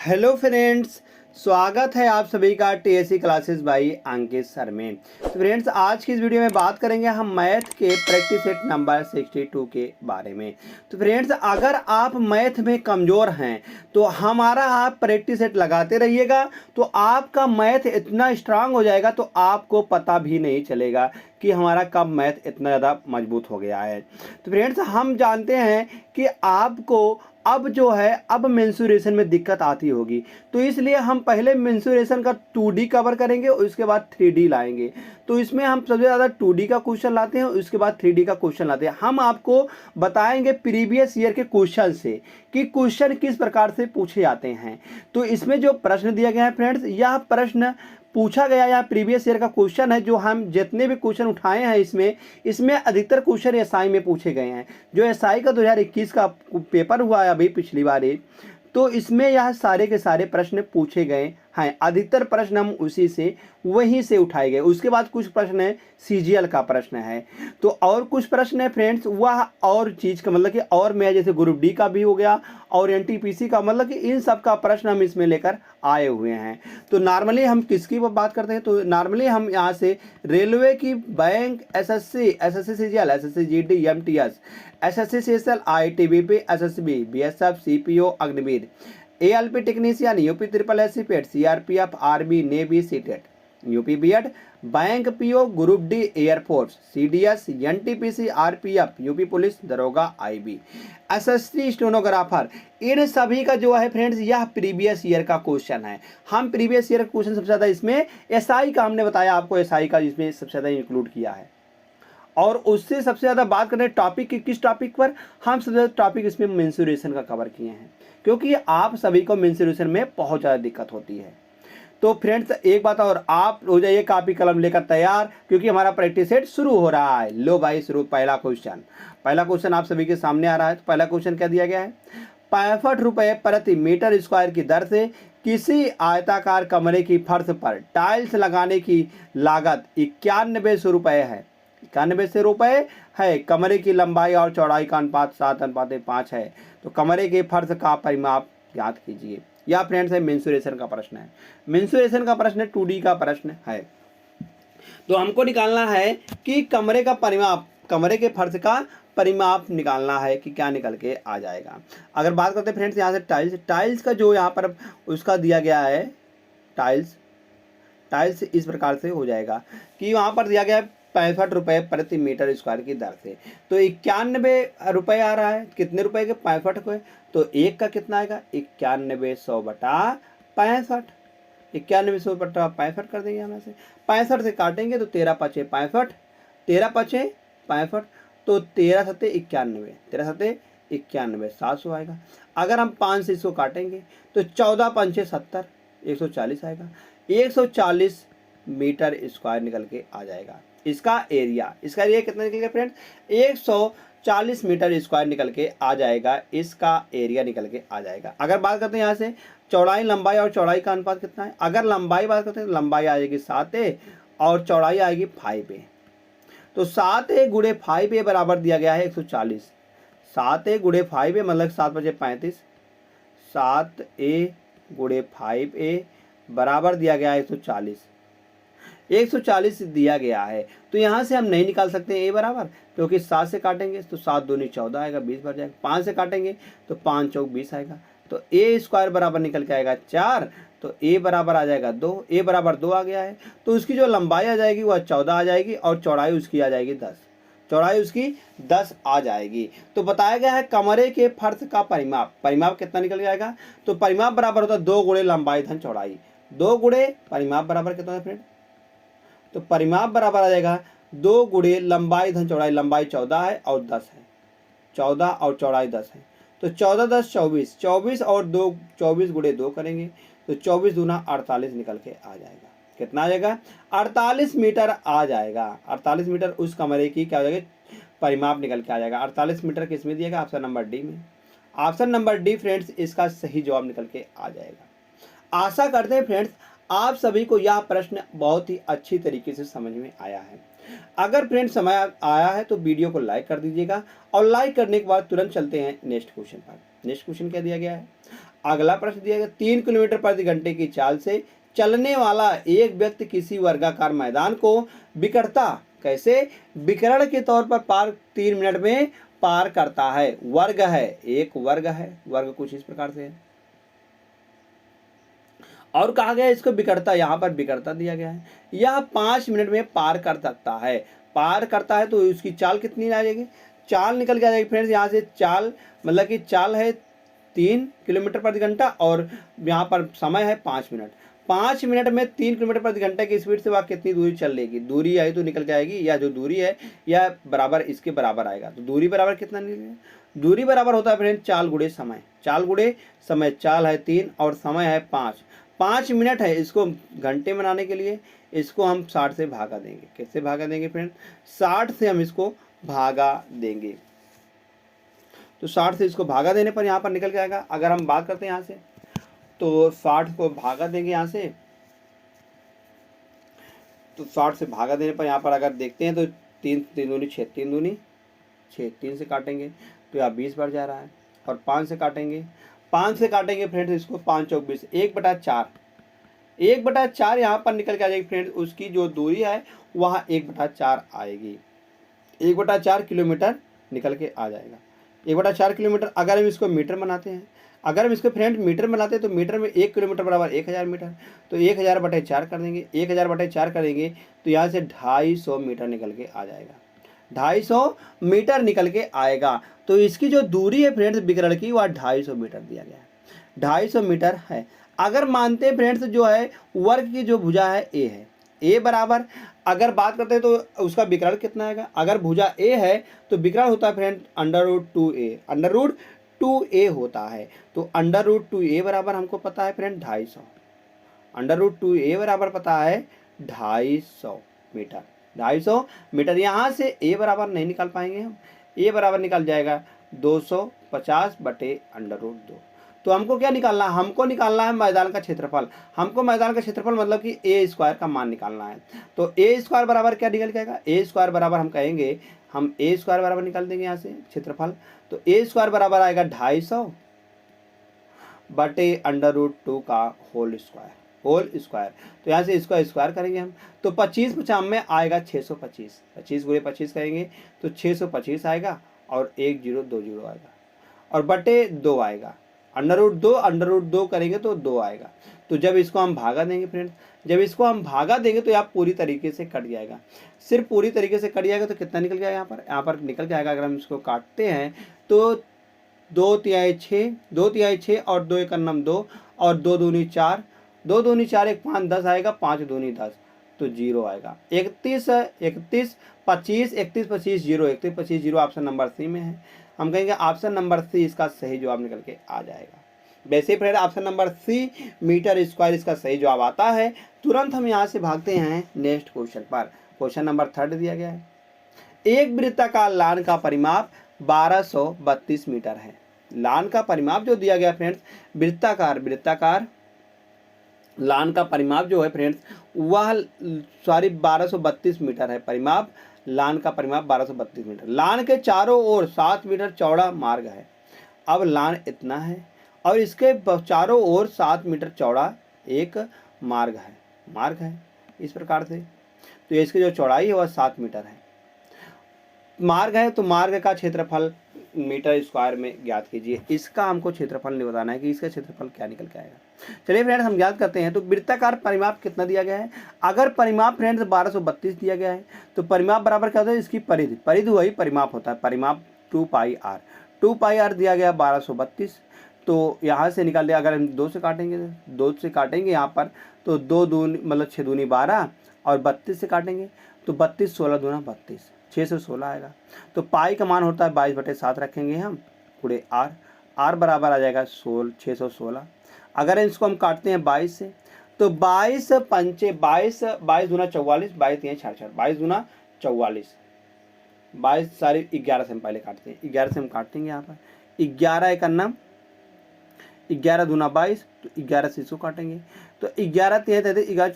Hello friends, स्वागत है आप सभी का TSC classes by Ankit sir में। तो फ्रेंड्स, आज की इस वीडियो में बात करेंगे हम मैथ के प्रैक्टिस सेट नंबर 62 के बारे में। तो फ्रेंड्स, अगर आप मैथ में कमज़ोर हैं तो हमारा आप प्रैक्टिस सेट लगाते रहिएगा, तो आपका मैथ इतना स्ट्रांग हो जाएगा तो आपको पता भी नहीं चलेगा कि हमारा कब मैथ इतना ज़्यादा मजबूत हो गया है। तो फ्रेंड्स, हम जानते हैं कि आपको अब जो है अब मेंसुरेशन में दिक्कत आती होगी, तो इसलिए हम पहले मेंसुरेशन का 2D कवर करेंगे और उसके बाद 3D लाएंगे। तो इसमें हम सबसे ज़्यादा 2D का क्वेश्चन लाते हैं और उसके बाद 3D का क्वेश्चन लाते हैं। हम आपको बताएंगे प्रीवियस ईयर के क्वेश्चन से कि क्वेश्चन किस प्रकार से पूछे जाते हैं। तो इसमें जो प्रश्न दिया गया है फ्रेंड्स, यह प्रश्न पूछा गया या प्रीवियस ईयर का क्वेश्चन है। जो हम जितने भी क्वेश्चन उठाए हैं इसमें अधिकतर क्वेश्चन एसआई में पूछे गए हैं। जो एसआई का 2021 का पेपर हुआ है अभी पिछली बार तो इसमें यह सारे के सारे प्रश्न पूछे गए हैं। अधिकतर प्रश्न हम उसी से वहीं से उठाए गए। उसके बाद कुछ प्रश्न है सीजीएल का प्रश्न है, तो और कुछ प्रश्न है फ्रेंड्स वह और चीज़ का मतलब कि और में जैसे ग्रुप डी का भी हो गया और एनटीपीसी का, मतलब कि इन सब का प्रश्न हम इसमें लेकर आए हुए हैं। तो नॉर्मली हम किसकी बात करते हैं, तो नॉर्मली हम यहाँ से रेलवे की, bank, SSC CGL, SSC GD, MTS, SSC CSL, ITBP, SSB, BSF, CPO, Agniveer, ALP technician, UP triple SC PET, CRPF, army, navy, CTET, UP BEd, bank PO, group D, air force, CDS, NTPC, RPF, UP police, दरोगा, IB, SSC stenographer, इन सभी का जो है friends यह previous year का question है। हम प्रीवियस ईयर का क्वेश्चन सबसे ज़्यादा इसमें एसआई का हमने बताया आपको, एसआई का इसमें सबसे ज़्यादा इंक्लूड किया है। और उससे सबसे ज़्यादा बात करें टॉपिक की, किस टॉपिक पर, हम सबसे ज़्यादा टॉपिक इसमें मेंसुरेशन का कवर किए हैं, क्योंकि आप सभी को मेंसुरेशन में बहुत ज़्यादा दिक्कत होती है। तो फ्रेंड्स, एक बात और, आप हो जाइए कापी कलम लेकर तैयार, क्योंकि हमारा प्रैक्टिस सेट शुरू हो रहा है। लो भाई शुरू। पहला क्वेश्चन आप सभी के सामने आ रहा है। तो पहला क्वेश्चन क्या दिया गया है, 65 रुपये प्रति मीटर स्क्वायर की दर से किसी आयताकार कमरे की फर्श पर टाइल्स लगाने की लागत 9100 रुपये है। 9100 रुपये है। कमरे की लंबाई और चौड़ाई का अनुपात 7:5 है। तो कमरे के फर्श का परिमाप ज्ञात कीजिए। या फ्रेंड्स है मेंसुरेशन का प्रश्न है। मेंसुरेशन का प्रश्न 2D का प्रश्न है। तो हमको निकालना है कि कमरे का परिमाप, कमरे के फर्श का परिमाप निकालना है कि क्या निकल के आ जाएगा। अगर बात करते हैं फ्रेंड्स यहाँ से टाइल्स का जो यहाँ पर उसका दिया गया है, टाइल्स इस प्रकार से हो जाएगा कि वहाँ पर दिया गया है 65 रुपये प्रति मीटर स्क्वायर की दर से। तो 91 रुपये आ रहा है। कितने रुपए के, 65 रुपये। तो एक का कितना आएगा, 9100 बटा 65। 9100 बटा 65 कर देंगे हम ऐसे। 65 से काटेंगे तो 13 पचे 65, 13 पचे 65, तो 13 सत्ते 91, 13 सत्ते 91, 700 आएगा। अगर हम 5 से इसको काटेंगे तो 14 पंचे 70, 140 आएगा। 140 मीटर स्क्वायर निकल के आ जाएगा। इसका एरिया कितना निकल गया फ्रेंड्स, 140 मीटर स्क्वायर निकल के आ जाएगा। इसका एरिया निकल के आ जाएगा। अगर बात करते हैं यहाँ से चौड़ाई, लंबाई और चौड़ाई का अनुपात कितना है, अगर लंबाई बात करते हैं तो लंबाई आ जाएगी 7A और चौड़ाई आएगी 5A। तो 7A गुणे 5A बराबर दिया गया है 140। 7A गुणे 5A मतलब 7 बजे 35। 7A गुणे 5A बराबर दिया गया है 140। 140 दिया गया है। तो यहाँ से हम नहीं निकाल सकते ए बराबर, क्योंकि 7 से काटेंगे तो 7 दूनी 14 आएगा, 20 भर जाएगा। 5 से काटेंगे तो 5 चौक 20 आएगा। तो ए स्क्वायर बराबर निकल के आएगा 4। तो ए बराबर आ जाएगा 2। ए बराबर 2 आ गया है। तो उसकी जो लंबाई आ जाएगी वह 14 आ जाएगी और चौड़ाई उसकी आ जाएगी 10। चौड़ाई उसकी 10 आ जाएगी। तो बताया गया है कमरे के फर्श का परिमाप कितना निकल जाएगा, तो परिमाप बराबर होता है 2 गुणे लंबाई धन चौड़ाई। 2 गुणे परिमाप बराबर कितना है फ्रेंड, तो परिमाप बराबर आ जाएगा 2 गुणे लंबाई धन चौड़ाई। लंबाई 14 है और 10 है, 14 और चौड़ाई 10 है। तो 14 10 24, 24 और 2, 24 गुणे 2 करेंगे तो 24 दूना 48 निकल के आ जाएगा। कितना आ जाएगा, 48 मीटर आ जाएगा। 48 मीटर उस कमरे की क्या हो जाएगा, परिमाप निकल के आ जाएगा। 48 मीटर किस में दिएगा, ऑप्शन नंबर डी में। ऑप्शन नंबर डी फ्रेंड्स इसका सही जवाब निकल के आ जाएगा। आशा करते हैं फ्रेंड्स आप सभी को यह प्रश्न बहुत ही अच्छी तरीके से समझ में आया है। अगर फ्रेंड्स समय आया है तो वीडियो को लाइक कर दीजिएगा और लाइक करने के बाद तुरंत चलते हैं नेक्स्ट क्वेश्चन पर। नेक्स्ट क्वेश्चन क्या दिया गया है, अगला प्रश्न दिया गया 3 किलोमीटर प्रति घंटे की चाल से चलने वाला एक व्यक्ति किसी वर्गाकार मैदान को विकटता कैसे विकर्ण के तौर पर 3 मिनट में पार करता है। वर्ग है, एक वर्ग है, वर्ग कुछ इस प्रकार से है और कहा गया इसको विकटता, यहाँ पर विकटता दिया गया है, यह 5 मिनट में पार कर सकता है। पार करता है तो उसकी चाल कितनी आ जाएगी, चाल निकल के आ जाएगी फ्रेंड्स। यहाँ से चाल मतलब कि चाल है 3 किलोमीटर प्रति घंटा और यहाँ पर समय है 5 मिनट। 5 मिनट में 3 किलोमीटर प्रति घंटे की स्पीड से वह कितनी दूरी चल लेगी, दूरी आई तो निकल जाएगी, या जो दूरी है या बराबर इसके बराबर आएगा। तो दूरी बराबर कितना निकलेगा, दूरी बराबर होता है फ्रेंड चाल गुणे समय, चाल गुणे समय। चाल है 3 और समय है 5 मिनट है। इसको घंटे में बनाने के लिए इसको हम 60 से भागा देंगे। कैसे भागा देंगे फ्रेंड, 60 से हम इसको भागा देंगे। तो 60 से इसको भागा देने पर यहाँ पर निकल जाएगा। अगर हम बात करते हैं यहाँ से तो 60 को भागा देंगे यहाँ से, तो 60 से भागा देने पर यहाँ पर अगर देखते हैं तो 3 दूनी 6, 3 दूनी 6, 3 से काटेंगे तो यहाँ 20 बढ़ जा रहा है और 5 से काटेंगे, 5 से काटेंगे फ्रेंड्स इसको 5 चौक 20, 1/4, 1/4 यहाँ पर निकल के आ जाएगी फ्रेंड्स। उसकी जो दूरी है वह 1/4 आएगी, 1/4 किलोमीटर निकल के आ जाएगा। 1/4 किलोमीटर अगर हम इसको मीटर बनाते हैं, अगर हम इसको फ्रेंड मीटर बनाते हैं तो मीटर में 1 किलोमीटर बराबर 1000 मीटर, तो 1000/4 कर देंगे, 1000/4 करेंगे तो यहाँ से 250 मीटर निकल के आ जाएगा, 250 मीटर निकल के आएगा। तो इसकी जो दूरी है फ्रेंड्स विकर्ण की वह 250 मीटर दिया गया है, 250 मीटर है। अगर मानते हैं फ्रेंड्स जो है वर्ग की जो भुजा है ए है, ए बराबर अगर बात करते हैं तो उसका विकर्ण कितना आएगा, अगर भुजा ए है तो विकर्ण होता है फ्रेंड √2a, √2a होता है। तो √2a बराबर हमको पता है फ्रेंड 250, √2a बराबर पता है 250 मीटर, 250 मीटर। यहाँ से a बराबर नहीं निकाल पाएंगे हम, a बराबर निकल जाएगा 250/√2। तो हमको क्या निकालना है, हमको निकालना है मैदान का क्षेत्रफल। हमको मैदान का क्षेत्रफल मतलब कि ए स्क्वायर का मान निकालना है। तो ए स्क्वायर बराबर क्या निकल जाएगा, ए स्क्वायर बराबर हम कहेंगे, हम ए स्क्वायर बराबर निकाल देंगे यहाँ से क्षेत्रफल। तो ए स्क्वायर बराबर आएगा 250/√2 का होल स्क्वायर। तो यहाँ से इसको स्क्वायर करेंगे हम तो 25 में आएगा 625, 25 × 25 करेंगे तो 625 आएगा और 1 0 2 0 आएगा और बटे 2 आएगा, √2 करेंगे तो 2 आएगा। तो जब इसको हम भागा देंगे फ्रेंड्स, जब इसको हम भागा देंगे तो आप पूरी तरीके से कट जाएगा, सिर्फ पूरी तरीके से कट जाएगा। तो कितना निकल जाएगा यहाँ पर निकल जाएगा। अगर हम इसको काटते हैं तो 2 तिहाई 6, 2 तिहाई 6 और 2 1 9 2 और 2 दूनी 4, 2 दूनी 4 1 5 10 आएगा, 5 दूनी 10 तो 0 आएगा। 31 25 31 25 0 ऑप्शन नंबर सी में है। हम कहेंगे ऑप्शन नंबर सी इसका सही जवाब निकल के आ जाएगा। वैसे friend option number C metre square इसका सही जवाब आता है। तुरंत हम यहाँ से भागते हैं नेक्स्ट क्वेश्चन पर। क्वेश्चन नंबर 3 दिया गया है, एक वृत्ताकार लान का परिमाप 1232 मीटर है। लान का परिमाप जो दिया गया फ्रेंड्स, वृत्ताकार लान का परिमाप जो है फ्रेंड्स वह 1232 मीटर है। परिमाप लान का परिमाप 1232 मीटर। लान के चारों ओर 7 मीटर चौड़ा मार्ग है। अब लान इतना है और इसके चारों ओर 7 मीटर चौड़ा एक मार्ग है इस प्रकार से। तो इसकी जो चौड़ाई है वह 7 मीटर है। मार्ग है तो मार्ग का क्षेत्रफल मीटर स्क्वायर में ज्ञात कीजिए। इसका हमको क्षेत्रफल नहीं बताना है कि इसका क्षेत्रफल क्या निकल के आएगा। चलिए फ्रेंड्स हम ज्ञात करते हैं। तो वृत्ताकार परिमाप कितना दिया गया है, अगर परिमाप फ्रेंड्स 1232 दिया गया है तो परिमाप बराबर क्या होता है, इसकी परिधि वही परिमाप होता है। परिमाप 2πr दिया गया 1232। तो यहाँ से निकाल दिया, अगर हम 2 से काटेंगे यहाँ पर तो 2 दूनी मतलब 6 दूनी 12 और 32 से काटेंगे तो 32 16 दूना 32, 616 आएगा। तो पाई का मान होता है 22/7 रखेंगे हम गुणे r बराबर आ जाएगा 616। अगर इसको हम काटते हैं 22 से तो 22 पंचे 22 दूना 44, 22 3 66, 22 दूना 44, 22 सारी 11 से हम पहले काटते हैं। 11 से हम काटेंगे यहाँ पर 11 1 9, 11 दूना 22 तो 11 से इसको काटेंगे तो 11 3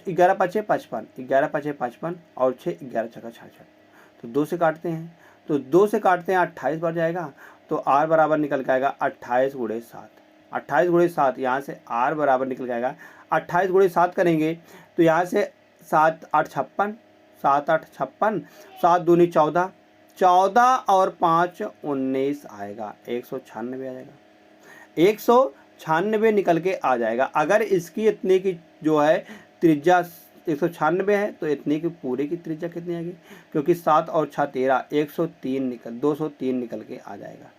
11 5 55, 11 5 55 और 6 11 6 66। तो 2 से काटते हैं तो 2 से काटते हैं 28 बढ़ जाएगा। तो r बराबर निकल के आएगा 28 × 7, 28 गुणे 7, यहाँ से r बराबर निकल जाएगा 28 गुणे 7 करेंगे तो यहाँ से 7 8 56, 7 8 56, 7 दूनी 14, 14 और 5 19 आएगा, 196 आ जाएगा, 196 निकल के आ जाएगा। अगर इसकी इतने की जो है त्रिज्या 196 है तो इतने की पूरे की त्रिज्या कितनी आएगी, क्योंकि 7 और 6 13, 203 निकल के आ जाएगा।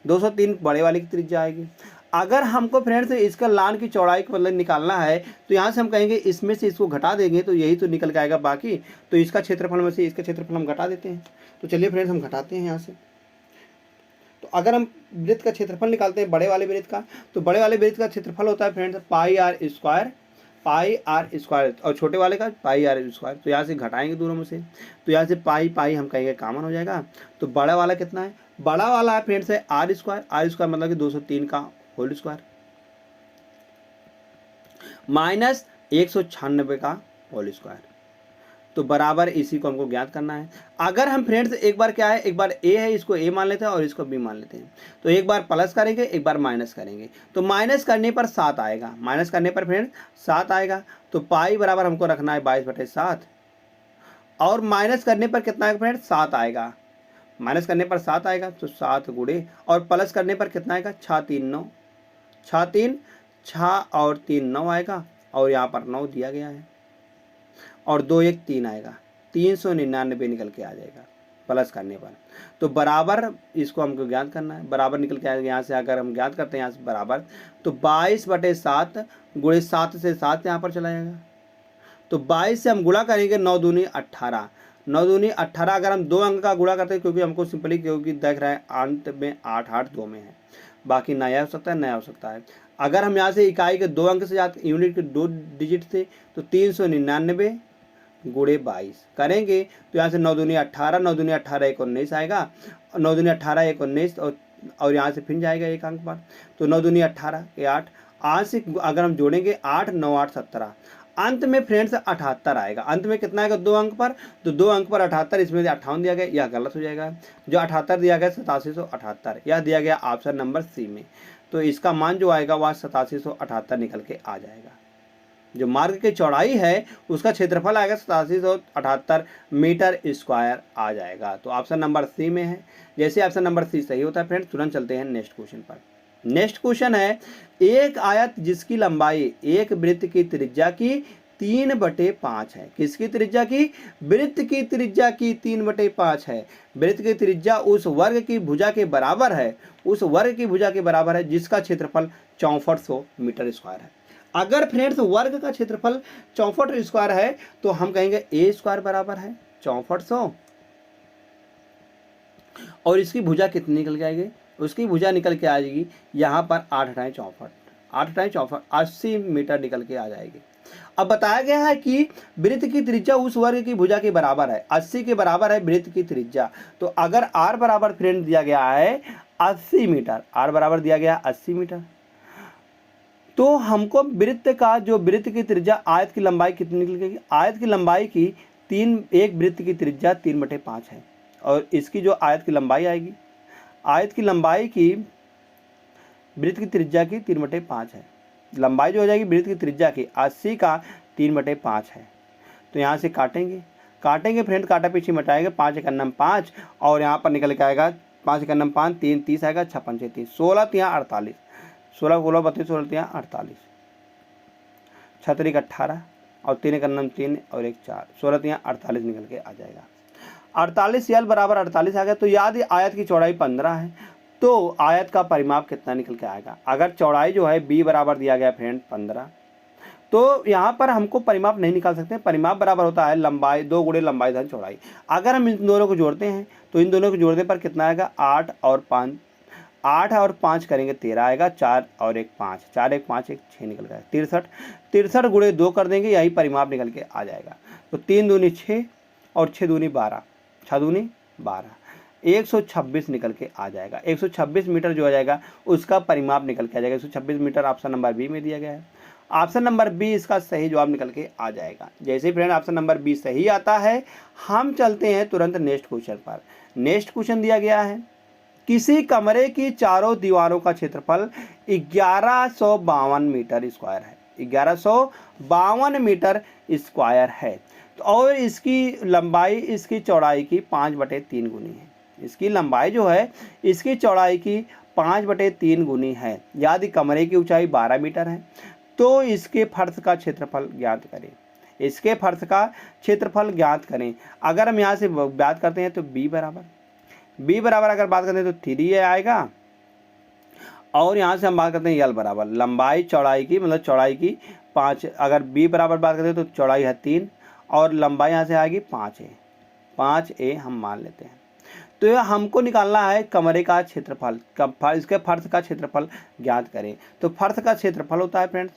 203 बड़े वाले की त्रिज्या आएगी। अगर हमको फ्रेंड्स इसका लान की चौड़ाई को मतलब निकालना है तो यहाँ से हम कहेंगे इसमें से इसको घटा देंगे तो यही तो निकल के आएगा, बाकी तो इसका क्षेत्रफल में से इसका क्षेत्रफल हम घटा देते हैं। तो चलिए फ्रेंड्स हम घटाते हैं यहाँ से। तो अगर हम वृत्त का क्षेत्रफल निकालते हैं बड़े वाले वृत्त का, तो बड़े वाले वृत्त का क्षेत्रफल होता है फ्रेंड्स पाई आर स्क्वायर और छोटे वाले का पाई आर स्क्वायर। तो यहाँ से घटाएंगे दोनों में से, तो यहाँ से पाई हम कहेंगे कॉमन हो जाएगा। तो बड़ा वाला कितना है, बड़ा वाला है फ्रेंड्स है आर स्क्वायर मतलब कि 203 का होल स्क्वायर माइनस 196 का होल स्क्वायर। तो बराबर इसी को हमको ज्ञात करना है। अगर हम फ्रेंड्स एक बार क्या है, एक बार ए है इसको ए मान लेते हैं और इसको बी मान लेते हैं, तो एक बार प्लस करेंगे एक बार माइनस करेंगे, तो माइनस करने पर 7 आएगा, माइनस करने पर फ्रेंड्स 7 आएगा। तो पाई बराबर हमको रखना है 22/7 और माइनस करने पर कितना आएगा फ्रेंड्स 7 आएगा, माइनस करने पर 7 आएगा तो 7 गुणे और प्लस करने पर कितना आएगा 6 3 9, 6 और 3 9 आएगा और यहाँ पर 9 दिया गया है और 2 1 3 आएगा, 399 निकल के आ जाएगा प्लस करने पर। तो बराबर इसको हमको ज्ञात करना है, बराबर निकल के आएगा। यहाँ से अगर हम ज्ञात करते हैं यहाँ से बराबर, तो 22/7 गुणे 7 से 7 यहाँ पर चला जाएगा। तो 22 से हम गुणा करेंगे 9 दूनी 18, 9 दूनी 18। अगर हम 2 अंक का गुणा करते हैं क्योंकि हमको सिंपली क्योंकि देख रहा है अंत में 8 8 2 में है, बाकी नया हो सकता है नया हो सकता है। अगर हम यहाँ से इकाई के 2 अंक से जाते यूनिट के 2 डिजिट थे तो 399 गुणे 22 करेंगे तो यहाँ से 9 दूनी 18, 9 दूनी 18 1 19 आएगा, 9 दूनी 18 1 19 और यहाँ से फिर जाएगा एक अंक पर, तो 9 दूनी 18 के 8, 8 से अगर हम जोड़ेंगे 8 9 8 17, अंत में फ्रेंड्स 78 आएगा। अंत में कितना आएगा 2 अंक पर, तो 2 अंक पर 78, इसमें 58 दिया गया, यह गलत हो जाएगा। जो 78 दिया गया 8778, यह दिया गया ऑप्शन नंबर सी में। तो इसका मान जो आएगा वह 8778 निकल के आ जाएगा। जो मार्ग की चौड़ाई है उसका क्षेत्रफल आएगा 8778 मीटर स्क्वायर आ जाएगा। तो ऑप्शन नंबर सी में है। जैसे ऑप्शन नंबर सी सही होता है फ्रेंड्स, तुरंत चलते हैं नेक्स्ट क्वेश्चन पर। नेक्स्ट क्वेश्चन है, एक आयत जिसकी लंबाई एक वृत्त की त्रिज्या की 3/5 है। किसकी त्रिज्या की, वृत्त की त्रिज्या की 3/5 है। वृत्त की त्रिज्या उस वर्ग की भुजा के बराबर है, उस वर्ग की भुजा के बराबर है जिसका क्षेत्रफल 6400 मीटर स्क्वायर है। अगर फ्रेंड्स वर्ग का क्षेत्रफल 64 स्क्वायर है तो हम कहेंगे ए स्क्वायर बराबर है 6400 और इसकी भुजा कितनी निकल के आएगी, उसकी भुजा निकल के आ जाएगी यहाँ पर 8 × 64, 8 × 64 80 मीटर निकल के आ जाएगी। अब बताया गया है कि वृत्त की त्रिज्या उस वर्ग की भुजा के बराबर है, 80 के बराबर है वृत्त की त्रिज्या। तो अगर r बराबर फ्रेंड दिया गया है 80 मीटर, r बराबर दिया गया 80 मीटर, तो हमको वृत्त का जो वृत्त की त्रिज्या आयत की लंबाई कितनी निकलेगी, आयत की लंबाई की एक वृत्त की त्रिज्या 3/5 है और इसकी जो आयत की लंबाई आएगी, आयत की लंबाई की वृत्त की त्रिज्या की 3/5 है, लंबाई जो हो जाएगी वृत्त की त्रिज्या की 80 का 3/5 है। तो यहाँ से काटेंगे फ्रेंड, काटा पीछे मटाएंगे, 5 × 9 5 और यहाँ पर निकल के आएगा 5 × 9 5 3 30 आएगा, 6 5 6 30 16 3 48, 16 16 32 16 3 48, 6 3 18 और 3 × 9 3 और 1 4, 16 3 48 निकल के आ जाएगा। 48 यल बराबर 48 आ गया। तो याद आयत की चौड़ाई 15 है, तो आयत का परिमाप कितना निकल के आएगा। अगर चौड़ाई जो है b बराबर दिया गया फ्रेंड 15, तो यहाँ पर हमको परिमाप नहीं निकाल सकते। परिमाप बराबर होता है लंबाई 2 गुणे लंबाई धन चौड़ाई। अगर हम इन दोनों को जोड़ते हैं तो इन दोनों को जोड़ने पर कितना आएगा 8 और 5 करेंगे 13 आएगा, 4 और 1 5, 4 1 5 1 6 निकल गया 63, 63 गुणे 2 कर देंगे, यही परिमाप निकल के आ जाएगा। तो 3 दूनी 6 और 6 दूनी 12, 6 दूनी 12, 126 निकल के आ जाएगा। 126 मीटर जो आ जाएगा उसका परिमाप निकल के आ जाएगा। 126 मीटर ऑप्शन नंबर बी में दिया गया है। ऑप्शन नंबर बी इसका सही जवाब निकल के आ जाएगा। जैसे ही फ्रेंड ऑप्शन नंबर बी सही आता है, हम चलते हैं तुरंत नेक्स्ट क्वेश्चन पर। नेक्स्ट क्वेश्चन दिया गया है, किसी कमरे की चारों दीवारों का क्षेत्रफल 1152 मीटर स्क्वायर है, 1152 मीटर स्क्वायर है। तो और इसकी लंबाई इसकी चौड़ाई की 5/3 गुनी है। इसकी लंबाई जो है इसकी चौड़ाई की 5/3 गुनी है। यदि कमरे की ऊंचाई 12 मीटर है तो इसके फर्श का क्षेत्रफल ज्ञात करें। इसके फर्श का क्षेत्रफल ज्ञात करें। अगर हम यहाँ से बात करते हैं तो बी बराबर अगर बात करते हैं तो 3 आएगा। और यहाँ से हम बात करते हैं यल बराबर लंबाई चौड़ाई की, मतलब चौड़ाई की 5, अगर बी बराबर बात करते हैं तो चौड़ाई है 3 और लंबाई यहाँ से आएगी 5a हम मान लेते हैं। तो यह हमको निकालना है कमरे का क्षेत्रफल, इसके फर्श का क्षेत्रफल ज्ञात करें। तो फर्श का क्षेत्रफल होता है फ्रेंड्स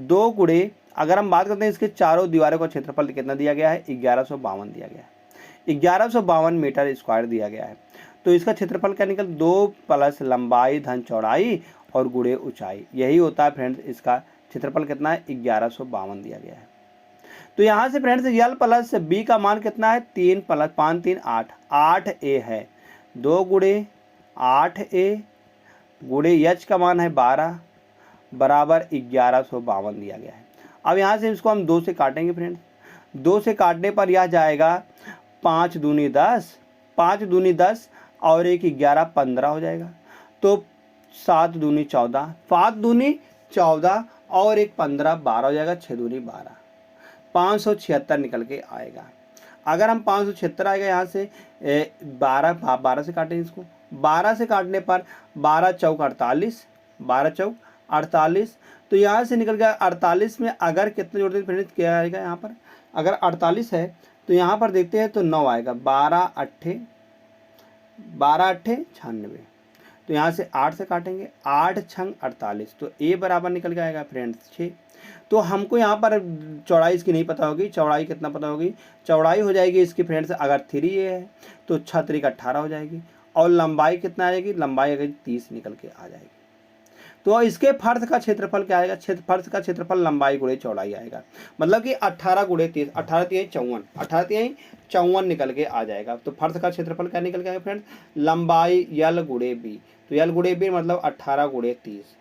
2 गुणे, अगर हम बात करते हैं इसके चारों दीवारों का क्षेत्रफल कितना दिया गया है, 1152 दिया गया है, 1152 मीटर स्क्वायर दिया गया है। तो इसका क्षेत्रफल क्या निकल 2 प्लस लंबाई धन चौड़ाई और गुणे ऊंचाई, यही होता है फ्रेंड्स इसका क्षेत्रफल कितना है 1152 दिया गया है। तो यहाँ से फ्रेंड्स यल प्लस बी का मान कितना है 3 प्लस 5 3 8a है, 2 गुणे 8a गुणे एच का मान है 12 बराबर 1152 दिया गया है। अब यहाँ से इसको हम 2 से काटेंगे फ्रेंड्स, 2 से काटने पर यह जाएगा 5 दूनी 10, 5 दूनी 10 और 1 11 15 हो जाएगा। तो 7 दूनी 14, 5 दूनी 14 और 1 15 12 हो जाएगा, 6 दूनी 12, 576 निकल के आएगा। अगर हम 576 आएगा यहाँ से 12 से काटें इसको, 12 से काटने पर 12 चौक 48, 12 चौक 48, तो यहाँ से निकल गया 48 में अगर कितने जोड़ते हैं फ्रेंड्स क्या आएगा यहाँ पर, अगर 48 है तो यहाँ पर देखते हैं तो 9 आएगा, 12 अट्ठे 96, तो यहाँ से 8 से काटेंगे, 8 छंग 48, तो ए बराबर निकल के आएगा फ्रेंड्स 6। तो हमको यहाँ पर चौड़ाई इसकी नहीं पता होगी, चौड़ाई कितना पता होगी, चौड़ाई हो जाएगी इसकी फ्रेंड्स अगर 3a है तो 6 3 18 हो जाएगी, और लंबाई कितना आएगी, लंबाई अगर 30 निकल के आ जाएगी। तो इसके फर्श का क्षेत्रफल क्या आएगा, फर्श का क्षेत्रफल लंबाई गुणे चौड़ाई आएगा, मतलब कि 18 गुणे 30, 18 3 54, 18 3 54 निकल के आ जाएगा। तो फर्श का क्षेत्रफल क्या निकल के आएगा फ्रेंड्स, लंबाई यल गुणे बी, तो यल गुणे बी मतलब 18 गुणे 30,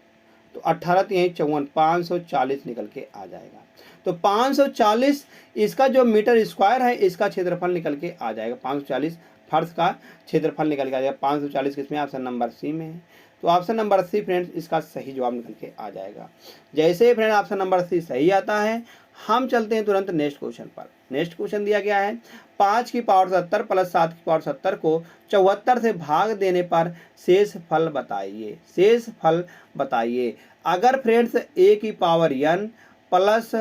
तो 18 3 54, 540 निकल के आ जाएगा। तो 540 इसका जो मीटर स्क्वायर है इसका क्षेत्रफल निकल के आ जाएगा, 540 फर्श का क्षेत्रफल निकल के आ जाएगा। 540 किसमें, ऑप्शन नंबर सी में है। तो ऑप्शन नंबर सी फ्रेंड्स इसका सही जवाब निकल के आ जाएगा। जैसे ही फ्रेंड ऑप्शन नंबर सी सही आता है हम चलते हैं तुरंत नेक्स्ट क्वेश्चन पर। नेक्स्ट क्वेश्चन दिया गया है 5 की पावर 70 प्लस 7 की पावर 70 को 74 से भाग देने पर शेष फल बताइए, शेष फल बताइए। अगर फ्रेंड्स a की पावर n प्लस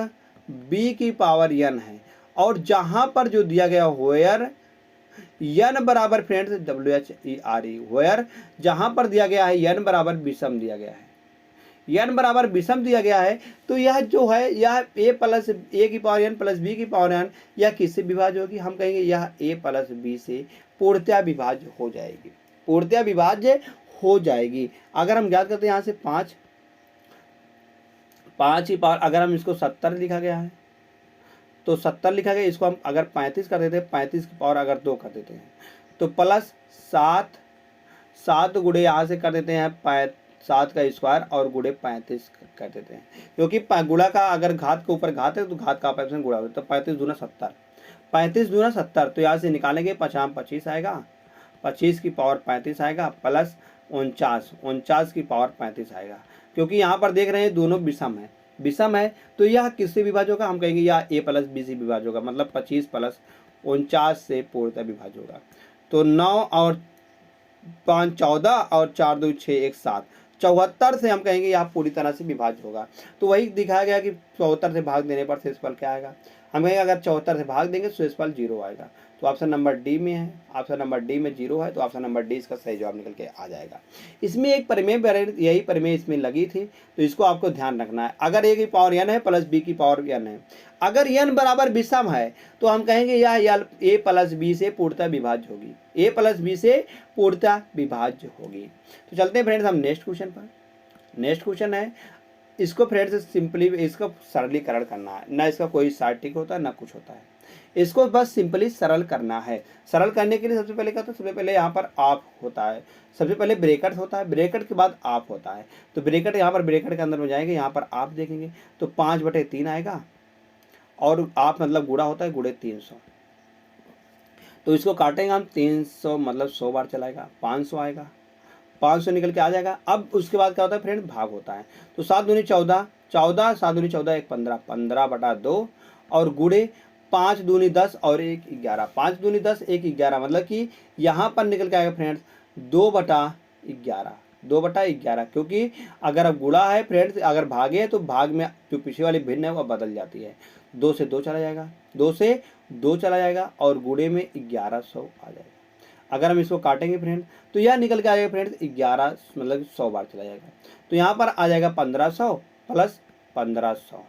b की पावर n है और जहां पर जो दिया गया वेयर n बराबर फ्रेंड्स WHERE, वेयर जहां पर दिया गया है n बराबर विषम दिया गया है, n बराबर विषम दिया गया है, तो यह जो है यह a प्लस a की पावर n प्लस b की पावर n यह किससे विभाज्य होगी, हम कहेंगे यह a प्लस b से पूर्णतया विभाज्य हो जाएगी, पूर्णतया विभाज्य हो जाएगी। अगर हम याद करते हैं यहाँ से 5 की पावर, अगर हम इसको 70 लिखा गया है तो 70 लिखा गया, इसको हम अगर 35 कर देते हैं, 35 की पावर अगर 2 कर देते हैं तो प्लस 7 गुणे यहाँ से कर देते हैं 7 का स्क्वायर और गुणे 35 कर देते हैं, क्योंकि गुणा का अगर घात के ऊपर घात है तो घात का ऑपरेशन गुणा होता है। तो 35 दूना 70, 35 दूना 70, तो यहाँ से निकालेंगे 25 आएगा, 25 की पावर 35 आएगा प्लस 49 की पावर 35 आएगा। क्योंकि यहाँ पर देख रहे हैं दोनों विषम है तो यह किससे विभाज्य होगा, हम कहेंगे यह a प्लस बी से विभाज्य होगा, मतलब 25 प्लस 49 से पूर्णतः विभाज्य होगा। तो 9 और 5 14 और 4 2 6 1 7, 74 से हम कहेंगे यह पूरी तरह से विभाज्य होगा। तो वही दिखाया गया कि 74 से भाग देने पर शेषफल क्या आएगा, हम कहेंगे अगर 74 से भाग देंगे तो शेषफल 0 आएगा। तो ऑप्शन नंबर डी में है, ऑप्शन नंबर डी में 0 है, तो ऑप्शन नंबर डी इसका सही जवाब निकल के आ जाएगा। इसमें एक प्रमेय, यही प्रमेय इसमें लगी थी, तो इसको आपको ध्यान रखना है। अगर a की पावर n है प्लस b की पावर n है, अगर n बराबर विषम है तो हम कहेंगे यह a प्लस b से पूर्णतः विभाज्य होगी, a प्लस b से पूर्णतः विभाज्य होगी। तो चलते हैं फ्रेंड्स हम नेक्स्ट क्वेश्चन पर। नेक्स्ट क्वेश्चन है, इसको फ्रेंड्स सिंपली इसका सरलीकरण करना है, ना इसका कोई सार्टिक होता है ना कुछ होता है। इसको बस सिंपली सरल करना है। सरल करने के लिए सबसे पहले क्या होता है, सबसे पहले यहाँ पर आप होता है, सबसे पहले ब्रेकेट होता है, ब्रेकेट के बाद आप होता है। तो ब्रेकेट यहाँ पर ब्रेकेट के अंदर में जाएंगे, यहाँ पर आप देखेंगे तो 5/3 आएगा, और आप मतलब गुणा होता है, गुणे 300। तो इसको काटेंगे हम 300 मतलब 100 बार चलाएगा, 500 आएगा, 500 निकल के आ जाएगा। अब उसके बाद क्या होता है फ्रेंड, भाग होता है। तो 7 दूनी 14, 14 7 दूनी 14 1 15, 15/2 और गुणे 5 दूनी 10 और 1 11, 5 दूनी 10 1 11, मतलब कि यहाँ पर निकल के आएगा फ्रेंड्स 2/11, 2/11, क्योंकि अगर अब गुणा है फ्रेंड्स, अगर भागे है तो भाग में जो पीछे वाली भिन्न है वह बदल जाती है। 2 से 2 चला जाएगा, 2 से 2 चला जाएगा और गुणे में 1100 आ जाएगा। अगर हम इसको काटेंगे फ्रेंड तो यह निकल के आ जाएगा फ्रेंड्स 11 मतलब 100 बार चला जाएगा। तो यहाँ पर आ जाएगा 1500 प्लस 1500,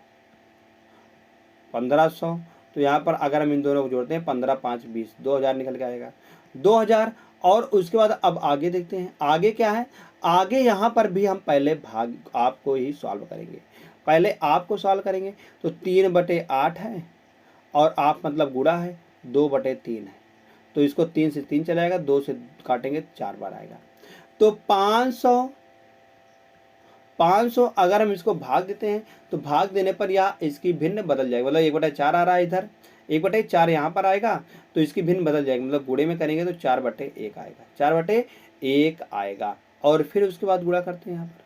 1500। तो यहाँ पर अगर हम इन दोनों को जोड़ते हैं 15 5 20, 2000 निकल के आएगा, 2000। और उसके बाद अब आगे देखते हैं, आगे क्या है, आगे यहाँ पर भी हम पहले भाग आपको ही सॉल्व करेंगे, पहले आपको सॉल्व करेंगे। तो 3/8 है और आप मतलब गुणा है 2/3 है, तो इसको 3 से 3 चला जाएगा, 2 से काटेंगे 4 बार आएगा। तो 500 अगर हम इसको भाग देते हैं तो भाग देने पर या इसकी भिन्न बदल जाएगी, मतलब 1/4 आ रहा है इधर, 1/4 यहाँ पर आएगा, तो इसकी भिन्न बदल जाएगी, मतलब गुणे में करेंगे तो 4/1 आएगा, 4/1 आएगा। और फिर उसके बाद गुणा करते हैं, यहाँ पर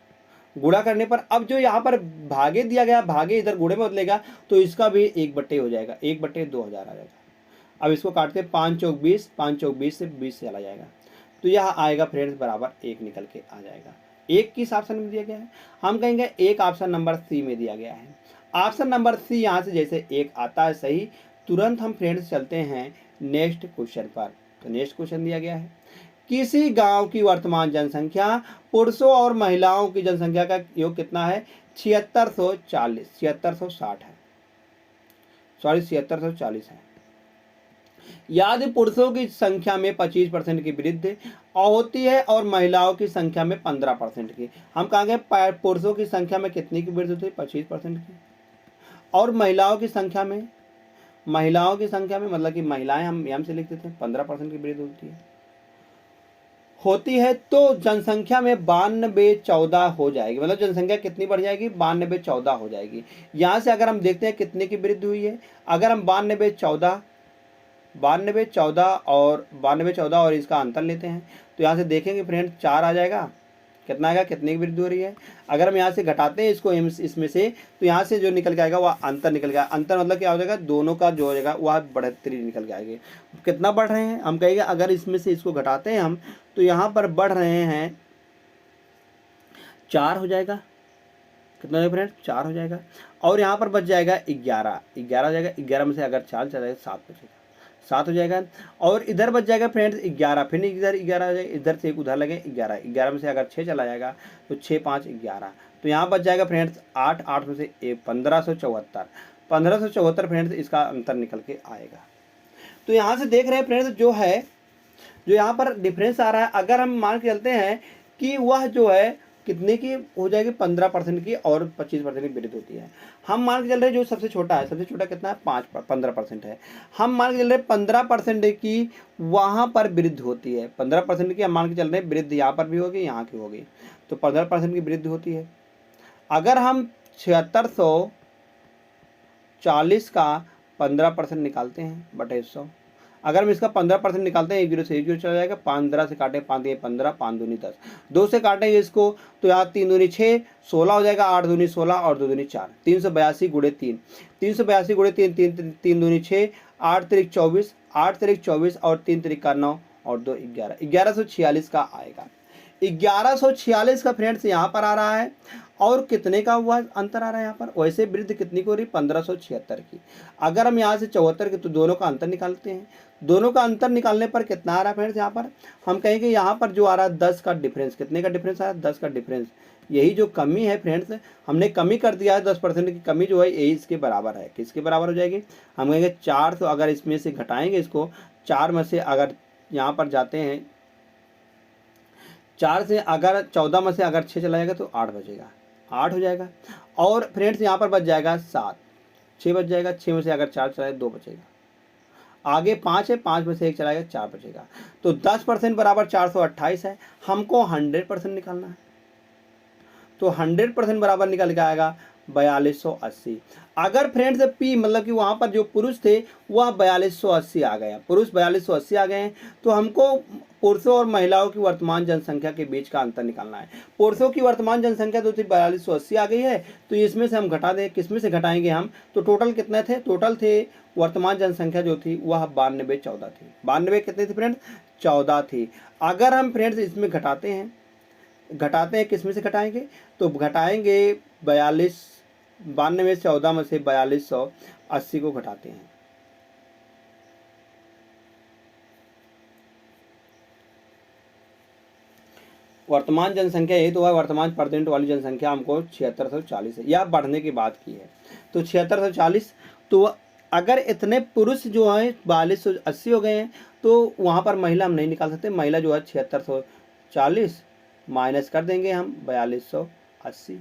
गुणा करने पर अब जो यहाँ पर भागे दिया गया, भागे इधर गुणे में बदलेगा, तो इसका भी 1/, हो जाएगा, 1/2000 आ जाएगा। अब इसको काटते हैं, 5 चौक 20, 5 चौक 20 से 20 चला जाएगा, तो यह आएगा फ्रेंड्स बराबर 1 निकल के आ जाएगा। 1 किस ऑप्शन में दिया गया है, हम कहेंगे 1 ऑप्शन नंबर सी में दिया गया है। ऑप्शन नंबर सी, यहाँ से जैसे 1 आता है सही, तुरंत हम फ्रेंड्स चलते हैं नेक्स्ट क्वेश्चन पर। तो नेक्स्ट क्वेश्चन दिया गया है, किसी गांव की वर्तमान जनसंख्या पुरुषों और महिलाओं की जनसंख्या का योग कितना है, 7640, 7660 है, सॉरी 7640 है। यदि पुरुषों की संख्या में 25% की वृद्धि होती है और महिलाओं की संख्या में 15% की, हम कहेंगे पुरुषों की संख्या में कितनी की वृद्धि होती है, 25% की, और महिलाओं की संख्या में मतलब कि महिलाएं हम एम से लिख देते हैं, 15% की वृद्धि होती है, तो जनसंख्या में 9214 हो जाएगी, मतलब जनसंख्या कितनी बढ़ जाएगी, 9214 हो जाएगी। यहाँ से अगर हम देखते हैं कितने की वृद्धि हुई है, अगर हम 9214 और इसका अंतर लेते हैं तो यहाँ से देखेंगे फ्रेंड 4 आ जाएगा, कितना आएगा, कितने की वृद्धि हो रही है। अगर हम यहाँ से घटाते हैं इसको इसमें से, तो यहाँ से जो निकल के आएगा वह अंतर निकल गया, अंतर मतलब क्या हो जाएगा, दोनों का जो हो जाएगा वह बढ़ोतरी निकल के आएगी। कितना बढ़ रहे हैं, हम कहेंगे अगर इसमें से इसको घटाते हैं हम, तो यहाँ पर बढ़ रहे हैं 4 हो जाएगा, कितना हो फ्रेंड, 4 हो जाएगा। और यहाँ पर बच जाएगा 11 हो जाएगा, 11 में से अगर 4 चला जाएगा 7 बचेगा, 7 हो जाएगा। और इधर बच जाएगा फ्रेंड्स 11, फिर इधर 11 हो जाएगा, इधर से एक उधर लगे 11, 11 में से अगर 6 चला जाएगा तो 6 5 11, तो यहाँ बच जाएगा फ्रेंड्स 8, 8 में से 1574 फ्रेंड्स, इसका अंतर निकल के आएगा। तो यहाँ से देख रहे हैं फ्रेंड्स जो है, जो यहाँ पर डिफरेंस आ रहा है, अगर हम मान के चलते हैं कि वह जो है कितने की हो जाएगी, 15% की और 25% की वृद्धि होती है। हम मान के चल रहे हैं जो सबसे छोटा है, सबसे छोटा कितना है, 15% है, हम मान के चल रहे हैं 15% की वहाँ पर वृद्धि होती है, 15% की हम मान के चल रहे हैं वृद्धि यहाँ पर भी होगी, यहाँ की होगी, तो 15% की वृद्धि होती है। अगर हम 7640 का 15% निकालते हैं बटे 100, अगर हम इसका 15% निकालते हैं, 1 0 से 1 0 चला जाएगा, 15 से काटे 5 दिए 15, 5 दूनी 10, 2 से काटेंगे इसको तो यहाँ 3 दूनी 6, 16 हो जाएगा, 8 दूनी 16 और 2 दूनी 4, 382 गुणे 3, 382 गुणे 3, 3 दूनी 6, 8 तिरिक 24, 8 तिरिक 24 और 3 तिरिक का 9 और 2 11, 1146 का आएगा। 1146 का फ्रेंड्स यहाँ पर आ रहा है, और कितने का हुआ अंतर आ रहा है यहाँ पर, वैसे वृद्धि कितनी को हो रही, 1576 की। अगर हम यहाँ से 74 की, तो दोनों का अंतर निकालते हैं, दोनों का अंतर निकालने पर कितना आ रहा है फ्रेंड्स, यहाँ पर हम कहेंगे यहाँ पर जो आ रहा है 10 का डिफरेंस, कितने का डिफरेंस आ रहा है, 10 का डिफरेंस, यही जो कमी है फ्रेंड्स, हमने कमी कर दिया है, 10% की कमी जो है यही इसके बराबर है, किसके बराबर हो जाएगी, हम कहेंगे 4, तो अगर इसमें से घटाएंगे इसको, 4 में से अगर यहाँ पर जाते हैं, 4 से अगर 14 में से अगर 6 चला जाएगा तो 8 बचेगा, 8 हो जाएगा। और फ्रेंड्स यहाँ पर बच जाएगा 7, 6 बच जाएगा, 6 में से अगर 4 चलाए 2 बचेगा, आगे 5 है, 5 में से 1 चला गया, 4 बचेगा। तो 10% बराबर 428 है, हमको 100% निकालना है। तो 100% बराबर निकल के आएगा 4280। अगर फ्रेंड्स पी मतलब कि वहाँ पर जो पुरुष थे वह 4280 आ गया, पुरुष 4280 आ गए हैं, तो हमको पुरुषों और महिलाओं की वर्तमान जनसंख्या के बीच का अंतर निकालना है। पुरुषों की वर्तमान जनसंख्या तो थी 4280 आ गई है, तो इसमें से हम घटा दें, किस में से घटाएंगे हम, तो टोटल कितने थे, टोटल थे वर्तमान जनसंख्या जो थी वह 9214 थी। 92 कितने थी फ्रेंड्स, 14 थी। अगर हम फ्रेंड्स इसमें घटाते हैं किस में से घटाएंगे, तो घटाएंगे 92 में 14 में से 4280 को घटाते हैं। वर्तमान जनसंख्या यही तो है, वर्तमान प्रेजेंट वाली जनसंख्या हमको 7640 है, यह बढ़ने की बात की है। तो 7640, तो अगर इतने पुरुष जो हैं 4280 हो गए हैं, तो वहाँ पर महिला हम नहीं निकाल सकते। महिला जो है 7640 माइनस कर देंगे हम 4280।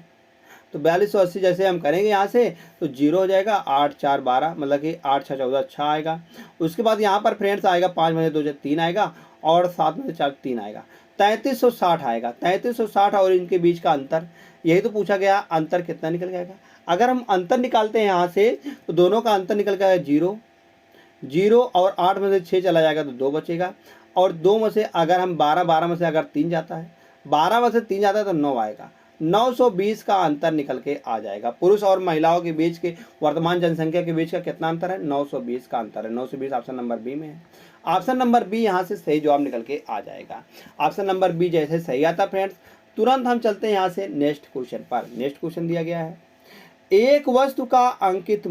तो 4280 जैसे हम करेंगे यहाँ से तो 0 हो जाएगा, 8 4 12 मतलब कि 8 6 14 6 आएगा। उसके बाद यहाँ पर फ्रेंड्स आएगा 5 में से 2 3 आएगा, और 7 में से 4 3 आएगा, 3360 आएगा। 3360 और इनके बीच का अंतर, यही तो पूछा गया, अंतर कितना निकल जाएगा। अगर हम अंतर निकालते हैं यहाँ से तो दोनों का अंतर निकल गया 0 और 8 में से 6 चला जाएगा तो 2 बचेगा, और 2 में से अगर हम 12 में से अगर 3 जाता है, 12 में से 3 जाता है तो 9 आएगा। 920 का अंतर निकल के आ जाएगा। पुरुष और महिलाओं के बीच के वर्तमान जनसंख्या के बीच का कितना अंतर है, 920 का अंतर है। 920 ऑप्शन नंबर बी में है। ऑप्शन नंबर बी यहाँ से सही जवाब निकल के आ जाएगा। ऑप्शन नंबर बी जैसे सही आता फ्रेंड्स, तुरंत हम चलते हैं यहाँ से नेक्स्ट क्वेश्चन पर। नेक्स्ट क्वेश्चन दिया गया है, एक वस्तु का अंकित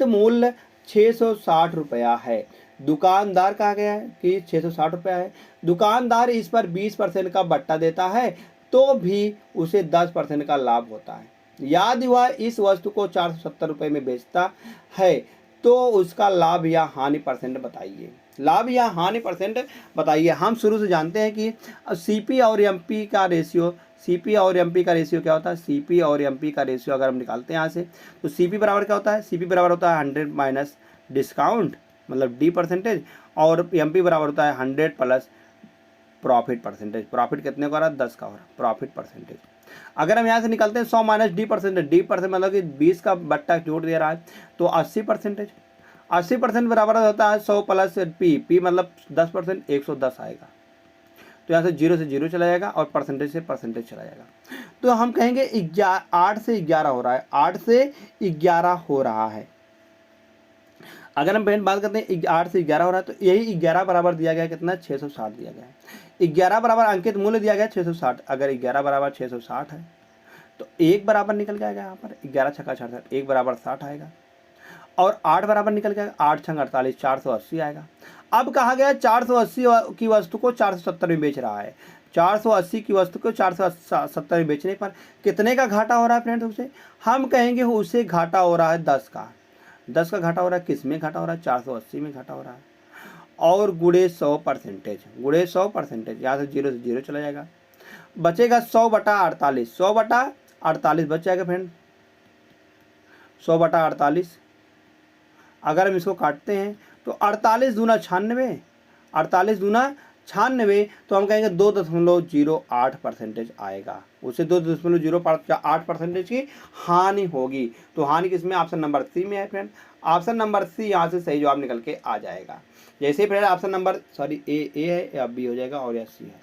मूल्य 660 रुपया है। दुकानदार कहा गया है कि 660 रुपया है। दुकानदार इस पर 20% का बट्टा देता है तो भी उसे 10% का लाभ होता है। यदि वह इस वस्तु को 470 रुपये में बेचता है तो उसका लाभ या हानि परसेंट बताइए। लाभ या हानि परसेंट बताइए। हम शुरू से जानते हैं कि सीपी और एमपी का रेशियो, क्या होता है, सीपी और एमपी का रेशियो अगर हम निकालते हैं यहाँ से, तो सीपी बराबर क्या होता है, सीपी बराबर होता है 100 माइनस डिस्काउंट मतलब डी परसेंटेज, और एमपी बराबर होता है 100 प्लस प्रॉफिट परसेंटेज। प्रॉफिट कितने का हो रहा है, 10 का हो रहा है प्रॉफिट परसेंटेज। अगर हम यहाँ से निकालते हैं 100 माइनस डी परसेंटेज, मतलब कि 20 का बट्टा जोड़ दे रहा है तो 80%। 80% बराबर होता है 100 प्लस पी मतलब 10%, 110 आएगा। तो यहाँ से 0 से 0 चला जाएगा और परसेंटेज से परसेंटेज चला जाएगा। तो हम कहेंगे 8 से 11 हो रहा है, 8 से 11 हो रहा है। अगर हम फ्रेंड बात करते हैं 8 से 11 हो रहा है, तो यही 11 बराबर दिया गया कितना, 660 दिया गया है। 11 बराबर अंकित मूल्य दिया गया 660। अगर 11 बराबर 660 है तो 1 बराबर निकल के आएगा यहाँ पर, 11 छक्का 66, 1 बराबर 60 आएगा, और 8 बराबर निकल के आएगा, 8 छंग 48, 480 आएगा। अब कहा गया 480 की वस्तु को 470 में बेच रहा है। 480 की वस्तु को 470 में बेचने पर कितने का घाटा हो रहा है फ्रेंड्स, उसे हम कहेंगे उसे घाटा हो रहा है 10 का। 10 का घाटा हो रहा है, किस में घाटा हो रहा है, 480 में घाटा हो रहा है, और गुणे 100%, यहाँ से 0 से 0 चला जाएगा, बचेगा 100/48, 100/48 बच जाएगा फ्रेंड, 100/48। अगर हम इसको काटते हैं तो 48 दूना 96, 48 दूना 96, तो हम कहेंगे 2.08% आएगा, उसे 2.08% की हानि होगी। तो हानि किसमें, ऑप्शन नंबर सी में है फ्रेंड। ऑप्शन नंबर सी यहाँ से सही जवाब निकल के आ जाएगा। जैसे फ्रेंड ऑप्शन नंबर ए है या बी हो जाएगा, और या सी है,